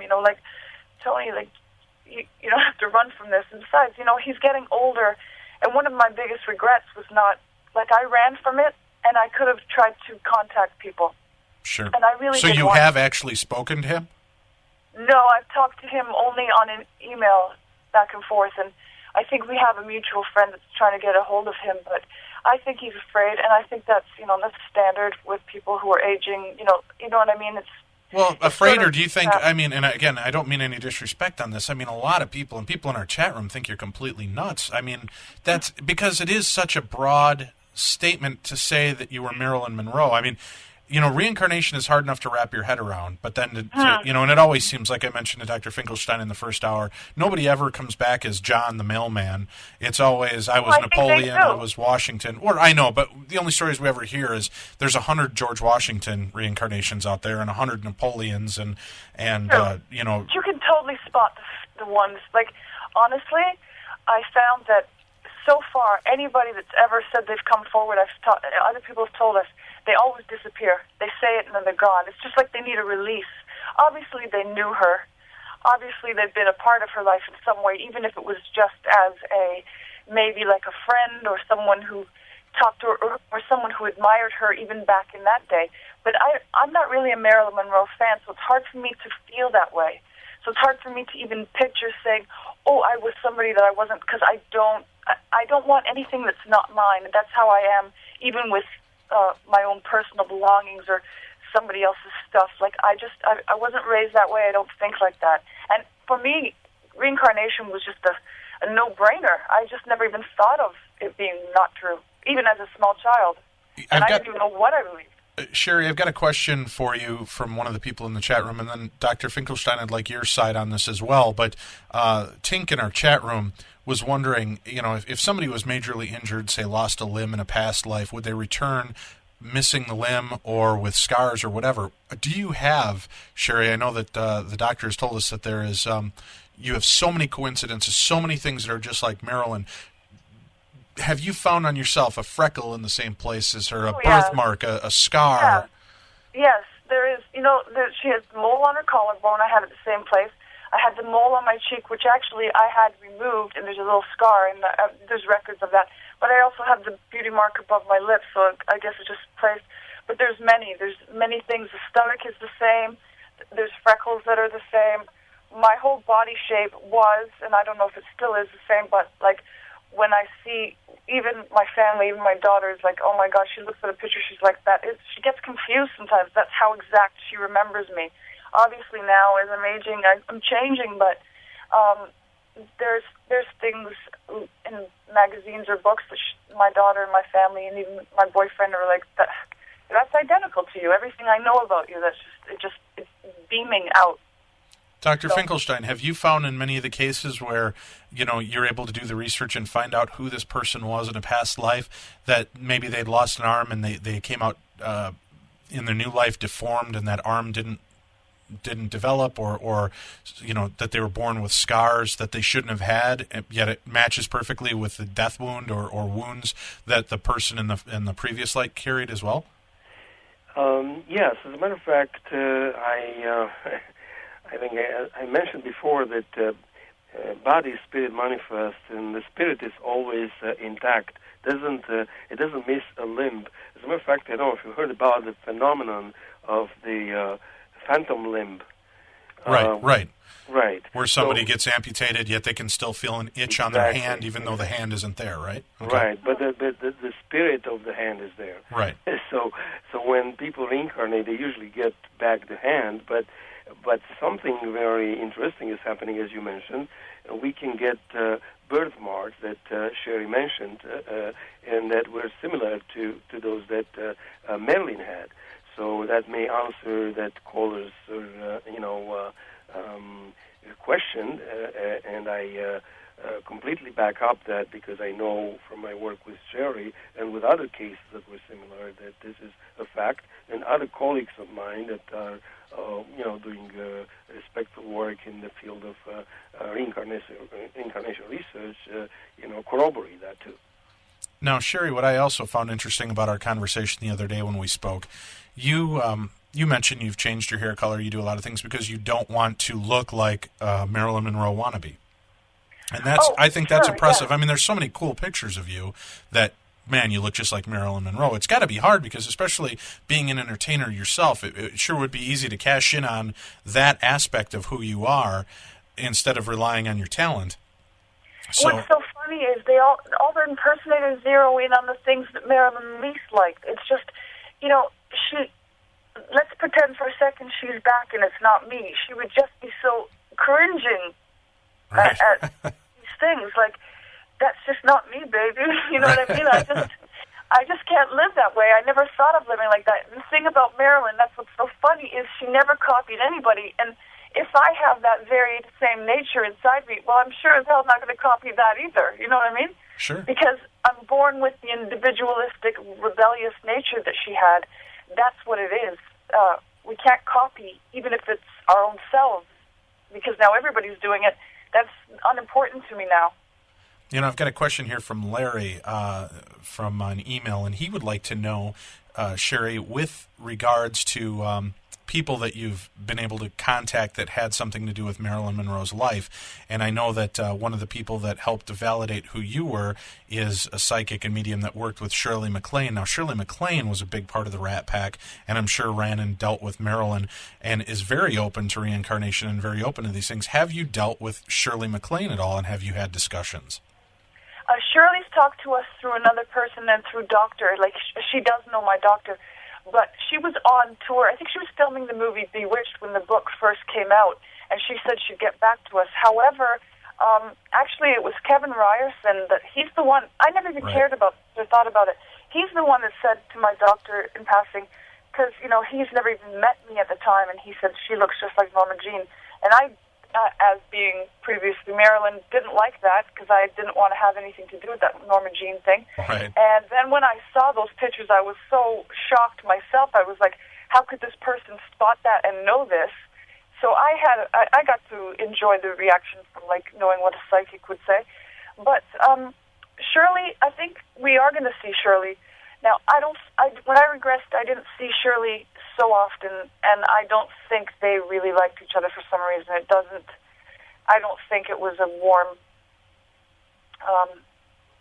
Tony, you don't have to run from this, and besides, he's getting older, and one of my biggest regrets was not, I ran from it, and I could have tried to contact people. Sure. And I really So you have actually spoken to him? No, I've talked to him only on an email back and forth, and I think we have a mutual friend that's trying to get a hold of him, but I think he's afraid, and I think that's, that's standard with people who are aging, you know what I mean? Well, afraid, or do you think, I mean, and again, I don't mean any disrespect on this. I mean, a lot of people, and people in our chat room, think you're completely nuts. I mean, that's because it is such a broad statement to say that you were Marilyn Monroe. I mean, you know, reincarnation is hard enough to wrap your head around, but then, you know, and it always seems, like I mentioned to Dr. Finklestein in the first hour, nobody ever comes back as John the mailman. It's always, I was Napoleon, I was Washington. Or, I know, but the only stories we ever hear is there's 100 George Washington reincarnations out there and 100 Napoleons, and you know. You can totally spot the ones, like, honestly, I found that so far, anybody that's ever said they've come forward, other people have told us, they always disappear. They say it and then they're gone. It's just like they need a release. Obviously, they knew her. Obviously, they've been a part of her life in some way, even if it was just as maybe like a friend or someone who talked to her or someone who admired her even back in that day. But I'm not really a Marilyn Monroe fan, so it's hard for me to feel that way. So it's hard for me to even picture saying, oh, I was somebody that I wasn't, because I don't want anything that's not mine. And that's how I am, even with my own personal belongings or somebody else's stuff. Like, I wasn't raised that way. I don't think like that. And for me, reincarnation was just a no-brainer. I just never even thought of it being not true, even as a small child. And I didn't even know what I believed. Sherrie, I've got a question for you from one of the people in the chat room, and then Dr. Finklestein, I'd like your side on this as well. But Tink in our chat room was wondering, you know, if somebody was majorly injured, say lost a limb in a past life, would they return missing the limb or with scars or whatever? Do you have, Sherrie, I know that the doctor has told us that there is, you have so many coincidences, so many things that are just like Marilyn. Have you found on yourself a freckle in the same place as her, a birthmark, a scar? Yeah. Yes, there is. You know, she has the mole on her collarbone. I had it the same place. I had the mole on my cheek, which actually I had removed, and there's a little scar, and there's records of that. But I also have the beauty mark above my lips, so I guess it's just placed. But there's many things. The stomach is the same. There's freckles that are the same. My whole body shape was, and I don't know if it still is the same, but like when I see even my family, even my daughter is like, oh my gosh, she looks at a picture, she's like that. She gets confused sometimes. That's how exact she remembers me. Obviously now, as I'm aging, I'm changing, but there's things in magazines or books that my daughter and my family and even my boyfriend are like, that's identical to you. Everything I know about you, it's beaming out. Dr. Finklestein, have you found in many of the cases where, you know, you're able to do the research and find out who this person was in a past life, that maybe they'd lost an arm and they came out in their new life deformed and that arm didn't develop, or you know, that they were born with scars that they shouldn't have had, yet it matches perfectly with the death wound or wounds that the person in the previous life carried as well? Yes, as a matter of fact, I think I mentioned before that body spirit manifest, and the spirit is always intact. It doesn't miss a limb. As a matter of fact, I don't know if you heard about the phenomenon of the phantom limb. Right. Where somebody so, gets amputated, yet they can still feel an itch on their hand, even though the hand isn't there, right? Okay. Right, but the spirit of the hand is there. Right. So when people reincarnate, they usually get back the hand, but something very interesting is happening, as you mentioned. We can get birthmarks that Sherrie mentioned, and that were similar to those that Marilyn had. So that may answer that caller's question, and I completely back up that, because I know from my work with Sherrie and with other cases that were similar that this is a fact, and other colleagues of mine that are doing respectful work in the field of reincarnation research, corroborate that too. Now, Sherrie, what I also found interesting about our conversation the other day when we spoke, you mentioned you've changed your hair color, you do a lot of things because you don't want to look like Marilyn Monroe wannabe. And I think that's impressive. Yeah. I mean, there's so many cool pictures of you that, man, you look just like Marilyn Monroe. It's got to be hard because, especially being an entertainer yourself, it sure would be easy to cash in on that aspect of who you are instead of relying on your talent. So, what's so funny is all the impersonators zero in on the things that Marilyn least liked. It's just, let's pretend for a second she's back and it's not me. She would just be so cringing Right. at these things. Like, that's just not me, baby. You know what I mean? I just can't live that way. I never thought of living like that. And the thing about Marilyn, that's what's so funny, is she never copied anybody. And if I have that very same nature inside me, well, I'm sure as hell not going to copy that either. You know what I mean? Sure. Because I'm born with the individualistic, rebellious nature that she had. That's what it is. We can't copy, even if it's our own selves, because now everybody's doing it. That's unimportant to me now. You know, I've got a question here from Larry from an email, and he would like to know, Sherrie, with regards to people that you've been able to contact that had something to do with Marilyn Monroe's life. And I know that one of the people that helped to validate who you were is a psychic and medium that worked with Sherrie MacLaine. Now, Sherrie MacLaine was a big part of the Rat Pack, and I'm sure ran and dealt with Marilyn and is very open to reincarnation and very open to these things. Have you dealt with Sherrie MacLaine at all, and have you had discussions? Shirley's talked to us through another person and through doctor. Like, she does know my doctor. But she was on tour. I think she was filming the movie Bewitched when the book first came out, and she said she'd get back to us. However, actually it was Kevin Ryerson that he's the one. I never even cared about or thought about it. He's the one that said to my doctor in passing, because, you know, he's never even met me at the time, and he said, she looks just like Norma Jean. And I, as being previously Marilyn, didn't like that because I didn't want to have anything to do with that Norma Jean thing. Right. And then when I saw those pictures, I was so shocked myself. I was like, how could this person spot that and know this? So I got to enjoy the reaction from, like, knowing what a psychic would say. But Shirley, I think we are going to see Shirley. Now, when I regressed, I didn't see Shirley so often, and I don't think they really liked each other for some reason. I don't think it was a warm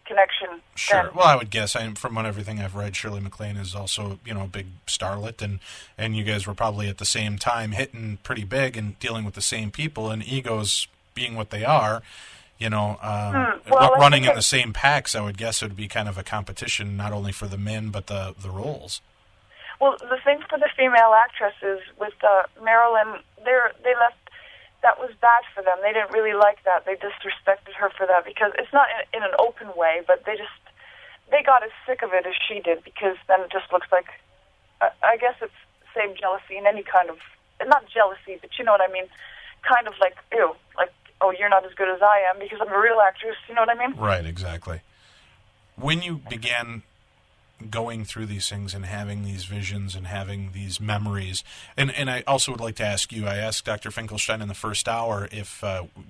connection. Sure. Then. Well, I would guess, from everything I've read, Sherrie MacLaine is also, you know, a big starlet, and you guys were probably at the same time hitting pretty big and dealing with the same people, and egos being what they are, you know, running in the same packs. I would guess it would be kind of a competition, not only for the men, but the roles. Well, the thing for the female actresses with Marilyn, they left. That was bad for them. They didn't really like that. They disrespected her for that because it's not in an open way, but they got as sick of it as she did, because then it just looks like, I guess it's same jealousy in any kind of, not jealousy, but you know what I mean, kind of like, ew, like, oh, you're not as good as I am because I'm a real actress, you know what I mean? Right, exactly. When you began going through these things and having these visions and having these memories, and I also would like to ask you, I asked Dr. Finklestein in the first hour if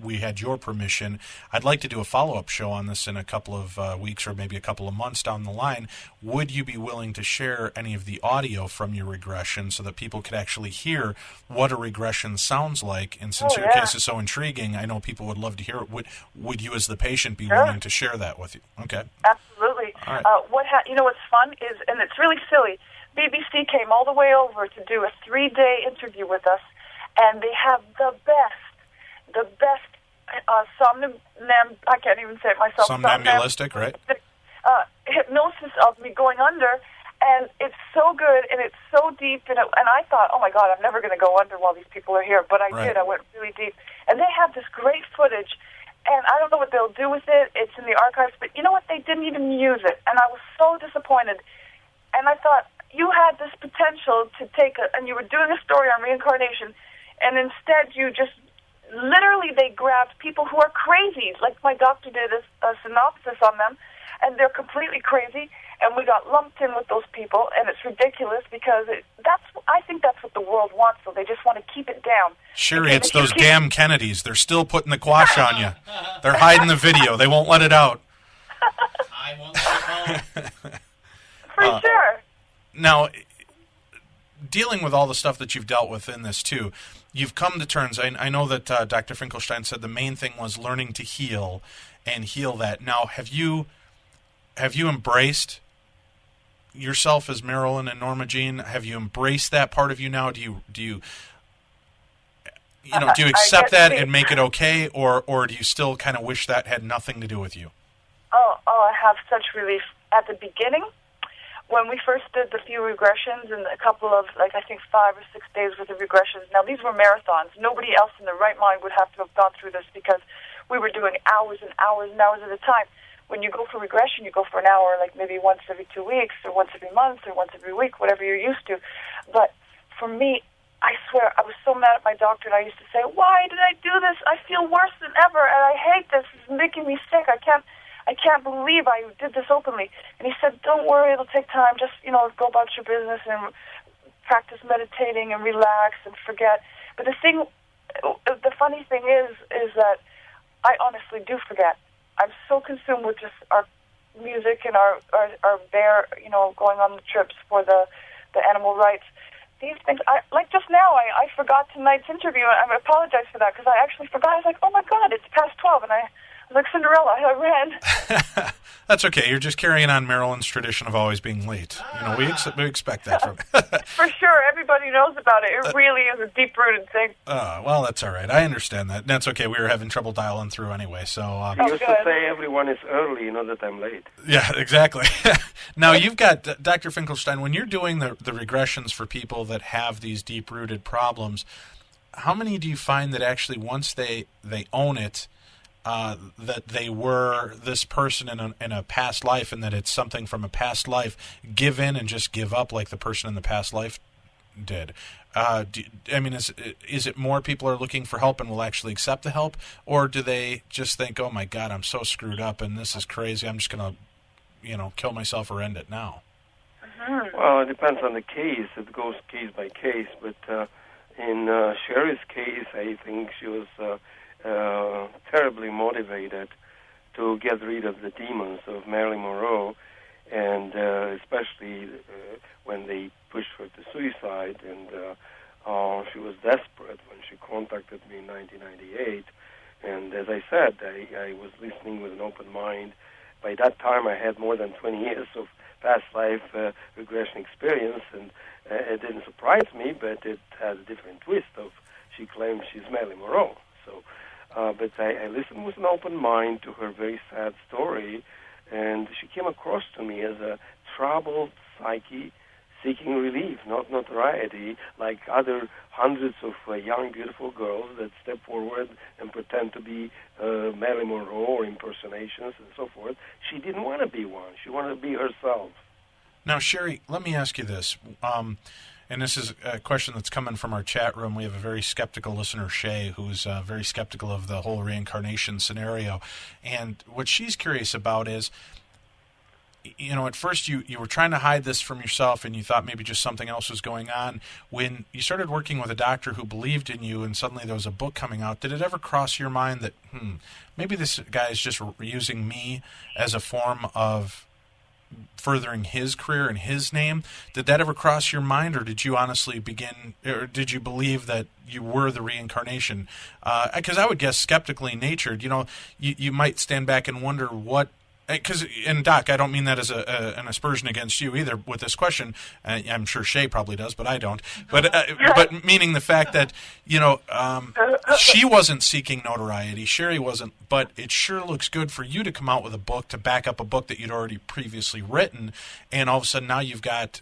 we had your permission. I'd like to do a follow-up show on this in a couple of weeks or maybe a couple of months down the line. Would you be willing to share any of the audio from your regression so that people could actually hear what a regression sounds like? And since your case is so intriguing, I know people would love to hear it. Would you as the patient be willing to share that with you? Okay. Absolutely. All right. You know what's fun is, and it's really silly, BBC came all the way over to do a 3-day interview with us, and they have the best I can't even say it myself. Somnambulistic, right? Hypnosis of me going under, and it's so good, and it's so deep, and I thought, oh my God, I'm never going to go under while these people are here, but I did. I went really deep, and they have this great footage. And I don't know what they'll do with it. It's in the archives. But you know what? They didn't even use it. And I was so disappointed. And I thought, you had this potential to take and you were doing a story on reincarnation, and instead you just, literally they grabbed people who are crazy. Like my doctor did a synopsis on them, and they're completely crazy. And we got lumped in with those people, and it's ridiculous because I think that's what the world wants, so they just want to keep it down. Sherrie, it's those damn Kennedys. They're still putting the quash on you. They're hiding the video. They won't let it out. I won't let it out. For sure. Now, dealing with all the stuff that you've dealt with in this, too, you've come to terms. I know that Dr. Finklestein said the main thing was learning to heal and heal that. Now, have you embraced yourself as Marilyn and Norma Jean? Have you embraced that part of you now? Do you accept that and make it okay, or do you still kind of wish that had nothing to do with you? Oh, I have such relief. At the beginning, when we first did the few regressions and a couple of, like, I think 5 or 6 days worth of regressions, now these were marathons. Nobody else in their right mind would have to have gone through this because we were doing hours and hours and hours at a time. When you go for regression, you go for an hour, like maybe once every 2 weeks or once every month or once every week, whatever you're used to. But for me, I swear, I was so mad at my doctor, and I used to say, why did I do this? I feel worse than ever, and I hate this. It's making me sick. I can't believe I did this openly. And he said, don't worry, it'll take time. Just, go about your business and practice meditating and relax and forget. But the funny thing is that I honestly do forget. I'm so consumed with just our music and our bear, going on the trips for the animal rights. These things, like just now, I forgot tonight's interview. I apologize for that because I actually forgot. I was like, oh my God, it's past 12, and I was like Cinderella. I ran. That's okay. You're just carrying on Marilyn's tradition of always being late. We expect that from For sure. Everybody knows about it. It really is a deep-rooted thing. Well, that's all right. I understand that. That's okay. We were having trouble dialing through anyway. So you used to say everyone is early, that I'm late. Yeah, exactly. Now, you've got, Dr. Finklestein, when you're doing the regressions for people that have these deep-rooted problems, how many do you find that actually once they own it, that they were this person in a past life, and that it's something from a past life, give in and just give up like the person in the past life did? Is it more people are looking for help and will actually accept the help, or do they just think, oh my God, I'm so screwed up and this is crazy, I'm just going to, kill myself or end it now? Well, it depends on the case. It goes case by case, but in Sherrie's case, I think she was terribly motivated to get rid of the demons of Marilyn Monroe, and especially when they pushed her to suicide, and she was desperate when she contacted me in 1998. And as I said, I was listening with an open mind. By that time, I had more than 20 years of past life regression experience, and it didn't surprise me, but it had a different twist of she claims she's Marilyn Monroe. So, but I listened with an open mind to her very sad story, and she came across to me as a troubled psyche seeking relief, not notoriety, like other hundreds of young, beautiful girls that step forward and pretend to be Marilyn Monroe or impersonations and so forth. She didn't want to be one. She wanted to be herself. Now, Sherrie, let me ask you this. And this is a question that's coming from our chat room. We have a very skeptical listener, Shay, who's very skeptical of the whole reincarnation scenario. And what she's curious about is, at first you were trying to hide this from yourself and you thought maybe just something else was going on. When you started working with a doctor who believed in you and suddenly there was a book coming out, did it ever cross your mind that, maybe this guy is just using me as a form of furthering his career and his name? Did that ever cross your mind, or did you honestly did you believe that you were the reincarnation? Because I would guess skeptically natured, you might stand back and wonder what, and Doc, I don't mean that as an aspersion against you either with this question. I'm sure Shay probably does, but I don't. But meaning the fact that, she wasn't seeking notoriety, Sherrie wasn't, but it sure looks good for you to come out with a book to back up a book that you'd already previously written, and all of a sudden now you've got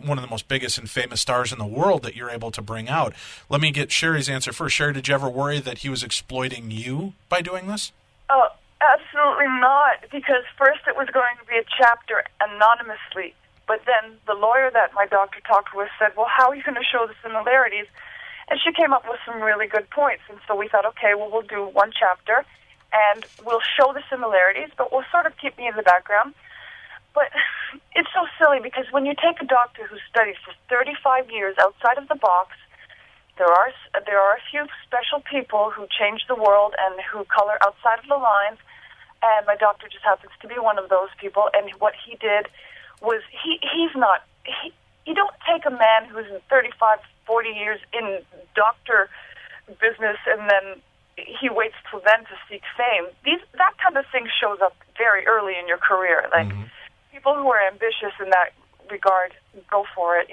one of the most biggest and famous stars in the world that you're able to bring out. Let me get Sherrie's answer first. Sherrie, did you ever worry that he was exploiting you by doing this? Oh, absolutely not, because first it was going to be a chapter anonymously, but then the lawyer that my doctor talked with said, well, how are you going to show the similarities? And she came up with some really good points, and so we thought, okay, well, we'll do one chapter, and we'll show the similarities, but we'll sort of keep me in the background. But it's so silly, because when you take a doctor who studied for 35 years outside of the box, there are a few special people who change the world and who color outside of the lines, and my doctor just happens to be one of those people. And what he did was you don't take a man who's in 35, 40 years in doctor business and then he waits till then to seek fame. That kind of thing shows up very early in your career. Like, people who are ambitious in that regard go for it,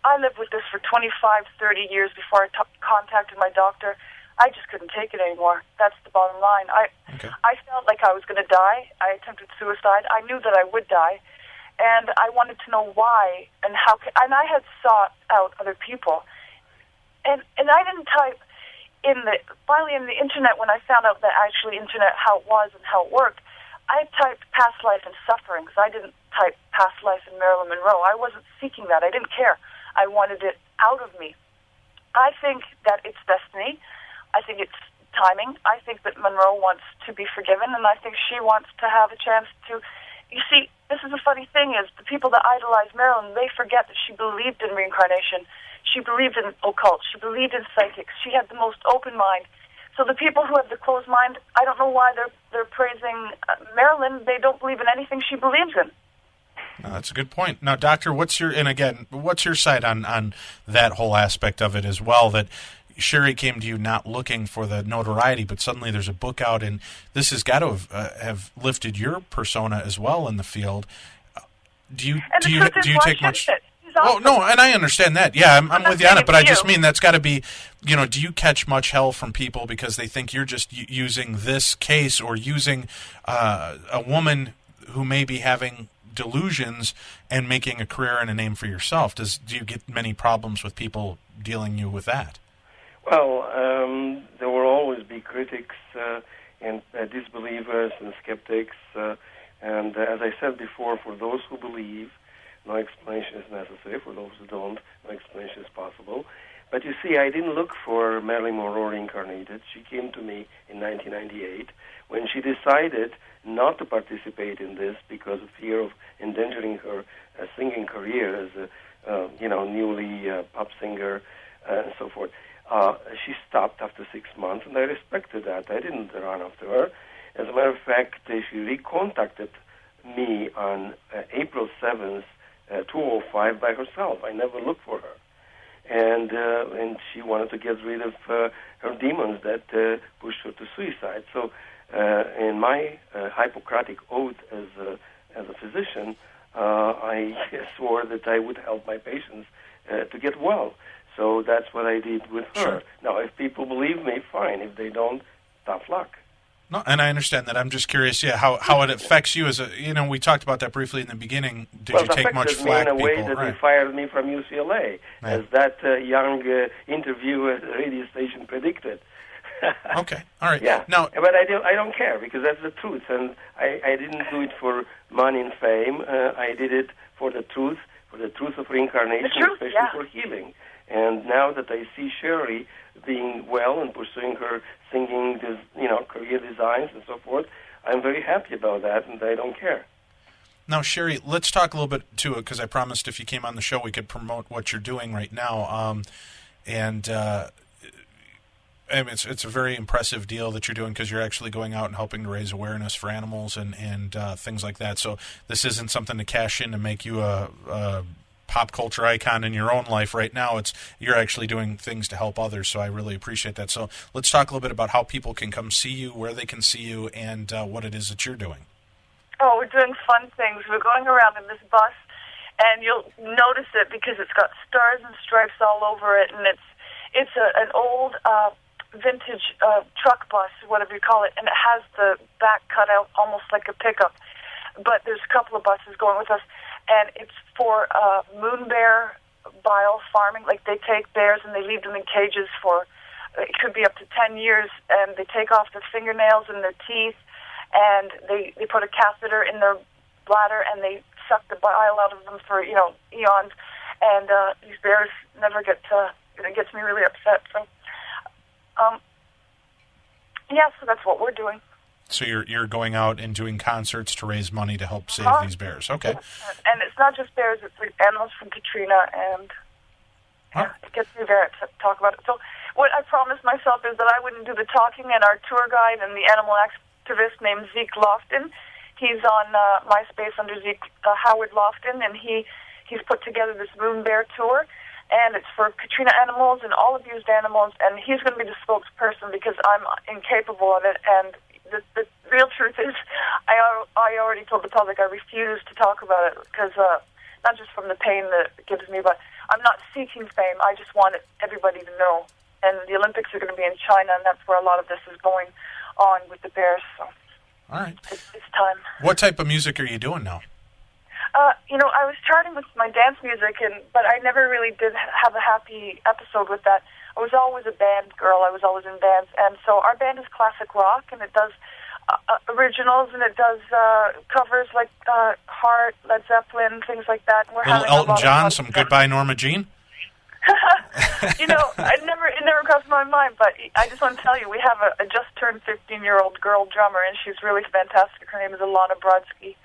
I lived with this for 25, 30 years before I contacted my doctor. I just couldn't take it anymore. That's the bottom line. I felt like I was going to die. I attempted suicide. I knew that I would die, and I wanted to know why and how. And I had sought out other people, and I didn't type finally in the internet when I found out that actually internet how it was and how it worked. I typed past life and sufferings. I didn't type past life and Marilyn Monroe. I wasn't seeking that. I didn't care. I wanted it out of me. I think that it's destiny. I think it's timing. I think that Monroe wants to be forgiven, and I think she wants to have a chance to... You see, this is the funny thing is, the people that idolize Marilyn, they forget that she believed in reincarnation. She believed in occult. She believed in psychics. She had the most open mind. So the people who have the closed mind, I don't know why they're praising Marilyn. They don't believe in anything she believes in. No, that's a good point. Now, Doctor, what's your side on that whole aspect of it as well, that Sherrie came to you not looking for the notoriety, but suddenly there's a book out, and this has got to have lifted your persona as well in the field. Do you take much... Oh, no, and I understand that. Yeah, I'm with you on it, but I just mean that's got to be, do you catch much hell from people because they think you're just using this case or using a woman who may be having delusions and making a career and a name for yourself? Do you get many problems with people dealing you with that? Well, there will always be critics and disbelievers and skeptics. And as I said before, for those who believe, no explanation is necessary. For those who don't, no explanation is possible. But you see, I didn't look for Marilyn Monroe reincarnated. She came to me in 1998 when she decided not to participate in this because of fear of endangering her singing career as a newly pop singer and so forth. She stopped after 6 months, and I respected that. I didn't run after her. As a matter of fact, she recontacted me on April 7th, 2005 by herself. I never looked for her. And she wanted to get rid of her demons that pushed her to suicide. So in my Hippocratic oath as a physician, I swore that I would help my patients to get well. So that's what I did with her. Sure. Now, if people believe me, fine. If they don't, tough luck. No, and I understand that. I'm just curious, how it affects you as a, we talked about that briefly in the beginning. Did you take much flack? Well, it affected me in a way that they fired me from UCLA, as that young interviewer at the radio station predicted. Okay, all right. Yeah, now, but I don't care, because that's the truth, and I didn't do it for money and fame. I did it for the truth of reincarnation, especially for healing. And now that I see Sherrie being well and pursuing her singing, career designs and so forth, I'm very happy about that, and I don't care. Now, Sherrie, let's talk a little bit to it, because I promised if you came on the show we could promote what you're doing right now. It's a very impressive deal that you're doing, because you're actually going out and helping to raise awareness for animals and things like that. So this isn't something to cash in to make you a pop culture icon in your own life right now. You're actually doing things to help others, so I really appreciate that. So let's talk a little bit about how people can come see you, where they can see you, and what it is that you're doing. Oh, we're doing fun things. We're going around in this bus, and you'll notice it because it's got stars and stripes all over it, and it's an old vintage truck bus, whatever you call it, and it has the back cut out almost like a pickup. But there's a couple of buses going with us, and it's for moon bear bile farming. Like, they take bears and they leave them in cages for, it could be up to 10 years, and they take off their fingernails and their teeth, and they put a catheter in their bladder, and they suck the bile out of them for, eons. And these bears never get it gets me really upset. So, so that's what we're doing. So you're going out and doing concerts to raise money to help save these bears. Okay. And it's not just bears, it's like animals from Katrina, and it gets me very upset to talk about it. So what I promised myself is that I wouldn't do the talking, and our tour guide and the animal activist named Zeke Lofton, he's on MySpace under Zeke Howard Lofton, and he's put together this moon bear tour, and it's for Katrina animals and all abused animals, and he's going to be the spokesperson because I'm incapable of it. And the real truth is, I already told the public I refuse to talk about it because not just from the pain that it gives me, but I'm not seeking fame. I just want everybody to know and the Olympics are going to be in China, and that's where a lot of this is going on with the Bears. So, all right, it's time. What type of music are you doing now? I was starting with my dance music, but I never really did have a happy episode with that. I was always a band girl. I was always in bands, and so our band is classic rock, and it does originals, and it does covers like Heart, Led Zeppelin, things like that. And we're Little having Elton a lot John, of some Goodbye Norma Jean? It never crossed my mind, but I just want to tell you, we have a just turned 15-year-old girl drummer, and she's really fantastic. Her name is Alana Brodsky.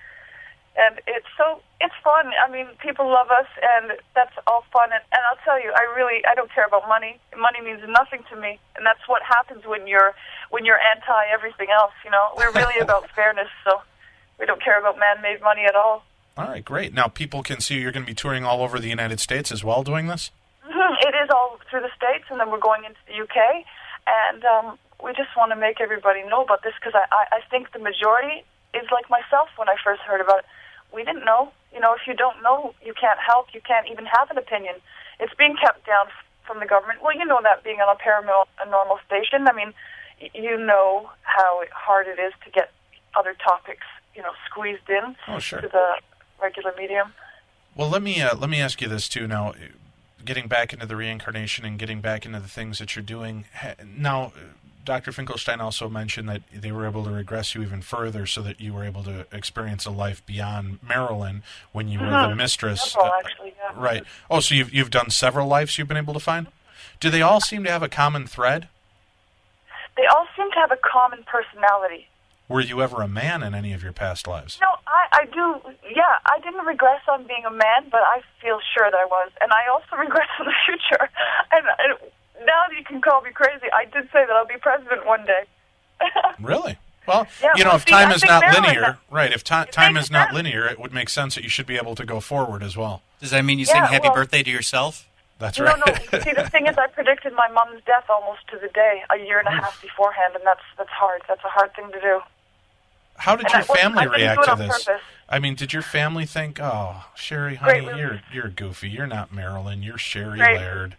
And it's fun. I mean, people love us, and that's all fun. And I'll tell you, I don't care about money. Money means nothing to me, and that's what happens when you're anti everything else. We're really about fairness, so we don't care about man-made money at all. All right, great. Now people can see you're going to be touring all over the United States as well, doing this. It is all through the States, and then we're going into the UK, and we just want to make everybody know about this because I think the majority is like myself when I first heard about it. We didn't know. If you don't know, you can't help. You can't even have an opinion. It's being kept down from the government. Well, you know that being on a paranormal station. I mean, you know how hard it is to get other topics, squeezed in to the regular medium. Well, let me ask you this too. Now, getting back into the reincarnation and getting back into the things that you're doing now. Dr. Finklestein also mentioned that they were able to regress you even further so that you were able to experience a life beyond Marilyn when you were the mistress. Several, actually, yeah. Right. Oh, so you've done several lives you've been able to find? Do they all seem to have a common thread? They all seem to have a common personality. Were you ever a man in any of your past lives? No, I do. Yeah, I didn't regress on being a man, but I feel sure that I was. And I also regress in the future. And now that you can call me crazy, I did say that I'll be president one day. Really? Well, yeah, if time is not linear, right, if time is not linear, it would make sense that you should be able to go forward as well. Does that mean you sing happy birthday to yourself? That's right. No. See, the thing is, I predicted my mom's death almost to the day, a year and a half beforehand, and that's hard. That's a hard thing to do. How did your family react to this? Purpose. I mean, did your family think, "Oh, Sherrie, honey, you're goofy. You're not Marilyn. You're Sherrie Laird."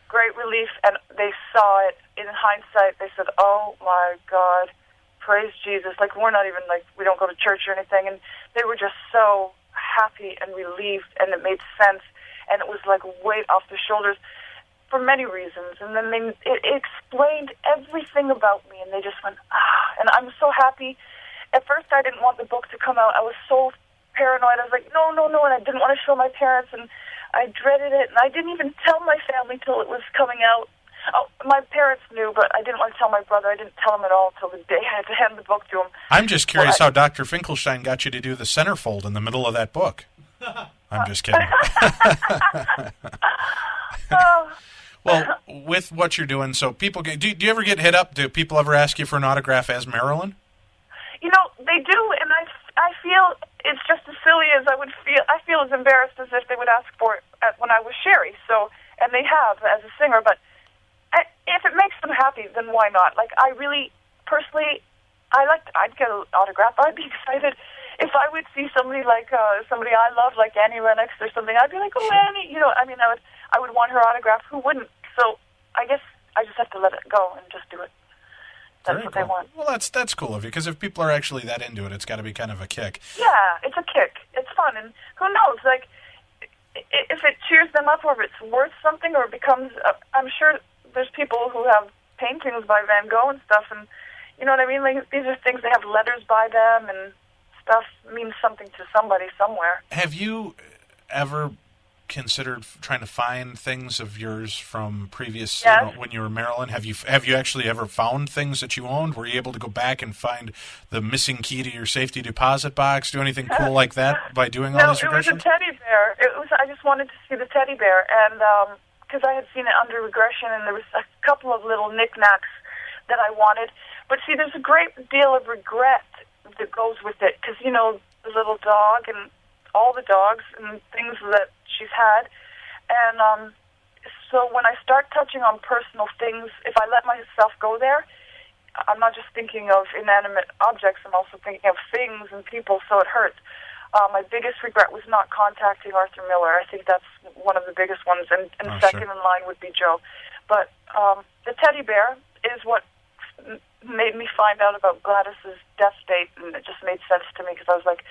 Great relief, and they saw it in hindsight. They said, "Oh my God, praise Jesus!" Like we're not even we don't go to church or anything, and they were just so happy and relieved, and it made sense, and it was like a weight off their shoulders for many reasons. And then it explained everything about me, and they just went, "Ah!" And I'm so happy. At first, I didn't want the book to come out. I was so paranoid. I was like, no, and I didn't want to show my parents, and I dreaded it, and I didn't even tell my family till it was coming out. Oh, my parents knew, but I didn't want to tell my brother. I didn't tell him at all until the day I had to hand the book to him. I'm just curious how Dr. Finklestein got you to do the centerfold in the middle of that book. I'm just kidding. Well, with what you're doing, so people do you ever get hit up? Do people ever ask you for an autograph as Marilyn? They do, and I feel it's just as silly as I would feel. I feel as embarrassed as if they would ask for it when I was Sherrie. So, and they have as a singer. But if it makes them happy, then why not? I really, personally, I'd get an autograph. I'd be excited if I would see somebody somebody I love, like Annie Lennox or something. I'd be like, oh, Annie, I would want her autograph. Who wouldn't? So I guess I just have to let it go and just do it. That's what they want. Well, that's cool of you, because if people are actually that into it, it's got to be kind of a kick. Yeah, it's a kick. It's fun, and who knows? If it cheers them up, or if it's worth something, or it becomes. I'm sure there's people who have paintings by Van Gogh and stuff, and you know what I mean. These are things that have letters by them, and stuff means something to somebody somewhere. Have you ever considered trying to find things of yours from previous when you were Marilyn? Have you actually ever found things that you owned? Were you able to go back and find the missing key to your safety deposit box? Do anything cool like that by doing all these regressions? No, it was a teddy bear. I just wanted to see the teddy bear, and because I had seen it under regression, and there was a couple of little knickknacks that I wanted. But see, there's a great deal of regret that goes with it, because the little dog and all the dogs and things that she's had, and so when I start touching on personal things, if I let myself go there, I'm not just thinking of inanimate objects, I'm also thinking of things and people, so it hurts. My biggest regret was not contacting Arthur Miller. I think that's one of the biggest ones, and second in line would be Joe. But the teddy bear is what made me find out about Gladys's death date, and it just made sense to me because I was like,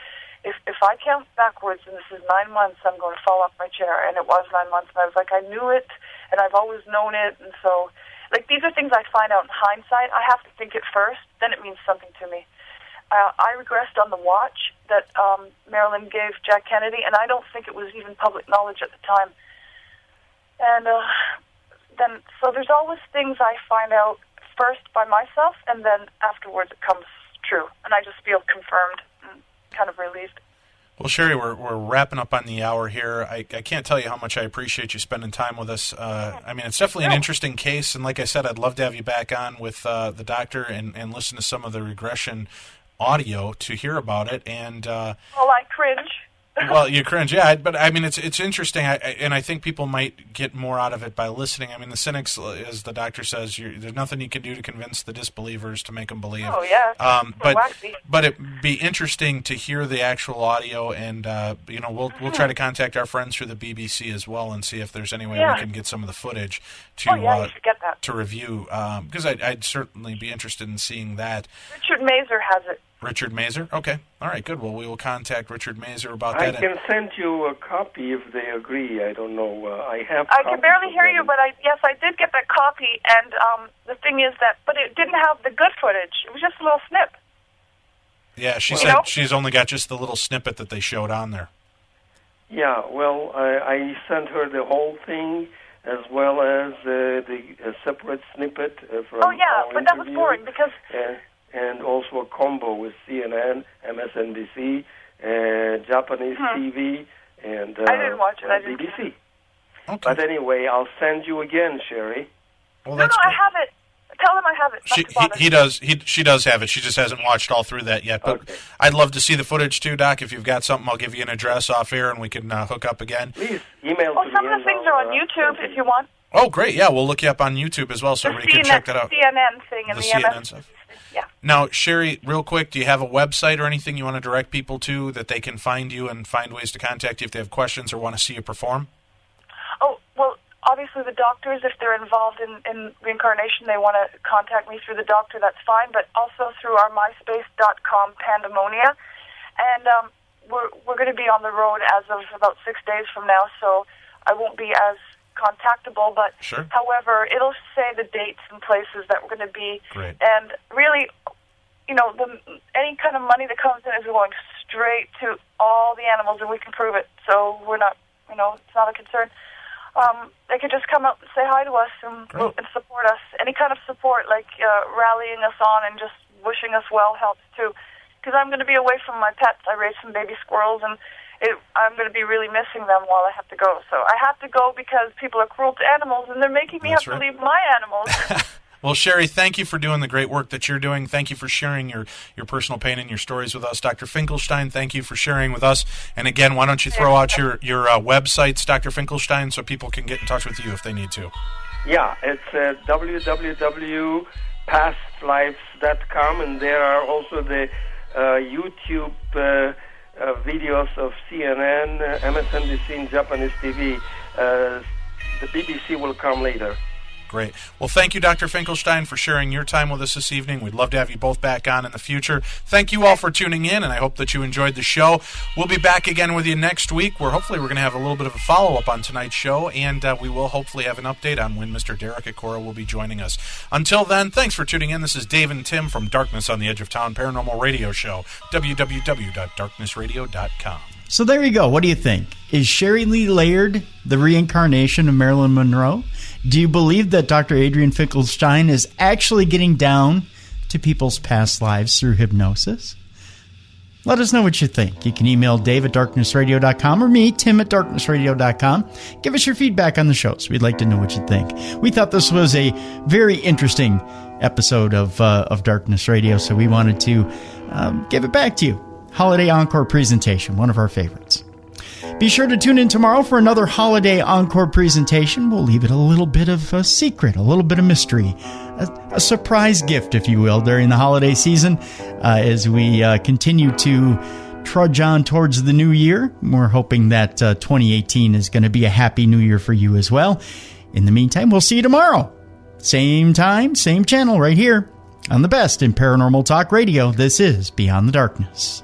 if I count backwards and this is 9 months, I'm going to fall off my chair. And it was 9 months, and I was like, I knew it, and I've always known it, and so, like, these are things I find out in hindsight. I have to think it first, then it means something to me. I regressed on the watch that Marilyn gave Jack Kennedy, and I don't think it was even public knowledge at the time. And then, so there's always things I find out first by myself, and then afterwards it comes true, and I just feel confirmed and kind of relieved. Well, Sherrie, we're wrapping up on the hour here. I can't tell you how much I appreciate you spending time with us. I mean, it's definitely an interesting case, and like I said, I'd love to have you back on with the doctor and listen to some of the regression audio to hear about it. And well, I cringe. Well, you cringe, yeah, but I mean, it's interesting, and I think people might get more out of it by listening. I mean, the cynics, as the doctor says, there's nothing you can do to convince the disbelievers to make them believe. Oh, yeah. But it'd be interesting to hear the actual audio, and we'll try to contact our friends through the BBC as well and see if there's any way we can get some of the footage to you should get that. to review, because I'd certainly be interested in seeing that. Richard Mazer has it. Richard Mazer? Okay. All right, good. Well, we will contact Richard Mazer about I that. I can send you a copy if they agree. I don't know. I can barely hear you, but I did get that copy, and the thing is but it didn't have the good footage. It was just a little snip. Yeah, she said she's only got just the little snippet that they showed on there. Yeah, well, I sent her the whole thing as well as the separate snippet from our but that was boring because... and also a combo with CNN, MSNBC, Japanese TV, and I didn't watch it. BBC. Okay. But anyway, I'll send you again, Sherrie. Well, I have it. Tell them I have it. He does. She does have it. She just hasn't watched all through that yet. But I'd love to see the footage too, Doc. If you've got something, I'll give you an address off air, and we can hook up again. Please email. Some of the things are on YouTube if you want. Oh, great! Yeah, we'll look you up on YouTube as well, so everybody can check that out. CNN thing and the CNN stuff. Yeah. Now, Sherrie, real quick, do you have a website or anything you want to direct people to that they can find you and find ways to contact you if they have questions or want to see you perform? Oh, well, obviously the doctors, if they're involved in reincarnation, they want to contact me through the doctor, that's fine, but also through our myspace.com pandemonia. And we're going to be on the road as of about 6 days from now, so I won't be as contactable, but however, it'll say the dates and places that we're going to be. Great. And really, any kind of money that comes in is going straight to all the animals, and we can prove it. So we're not, it's not a concern. They could just come out and say hi to us and support us. Any kind of support, like rallying us on and just wishing us well, helps too. Because I'm going to be away from my pets. I raised some baby squirrels, and I'm going to be really missing them while I have to go. So I have to go because people are cruel to animals, and they're making me to leave my animals. Well, Sherrie, thank you for doing the great work that you're doing. Thank you for sharing your personal pain and your stories with us. Dr. Finklestein, thank you for sharing with us. And again, why don't you throw out your websites, Dr. Finklestein, so people can get in touch with you if they need to. Yeah, it's www.pastlives.com, and there are also the YouTube videos of CNN, MSNBC, and Japanese TV. The BBC will come later. Great. Well, thank you, Dr. Finklestein, for sharing your time with us this evening. We'd love to have you both back on in the future. Thank you all for tuning in, and I hope that you enjoyed the show. We'll be back again with you next week, where hopefully we're going to have a little bit of a follow-up on tonight's show, and we will hopefully have an update on when Mr. Derek Akora will be joining us. Until then, thanks for tuning in. This is Dave and Tim from Darkness on the Edge of Town Paranormal Radio Show, www.darknessradio.com. So there you go. What do you think? Is Sherrie Lee Laird the reincarnation of Marilyn Monroe? Do you believe that Dr. Adrian Finklestein is actually getting down to people's past lives through hypnosis? Let us know what you think. You can email Dave at darknessradio.com or me, Tim at darknessradio.com. Give us your feedback on the shows. We'd like to know what you think. We thought this was a very interesting episode of Darkness Radio, so we wanted to give it back to you. Holiday Encore presentation, one of our favorites. Be sure to tune in tomorrow for another Holiday Encore presentation. We'll leave it a little bit of a secret, a little bit of mystery, a surprise gift, if you will, during the holiday season as we continue to trudge on towards the new year. We're hoping that 2018 is going to be a happy new year for you as well. In the meantime, we'll see you tomorrow. Same time, same channel right here on the best in paranormal talk radio. This is Beyond the Darkness.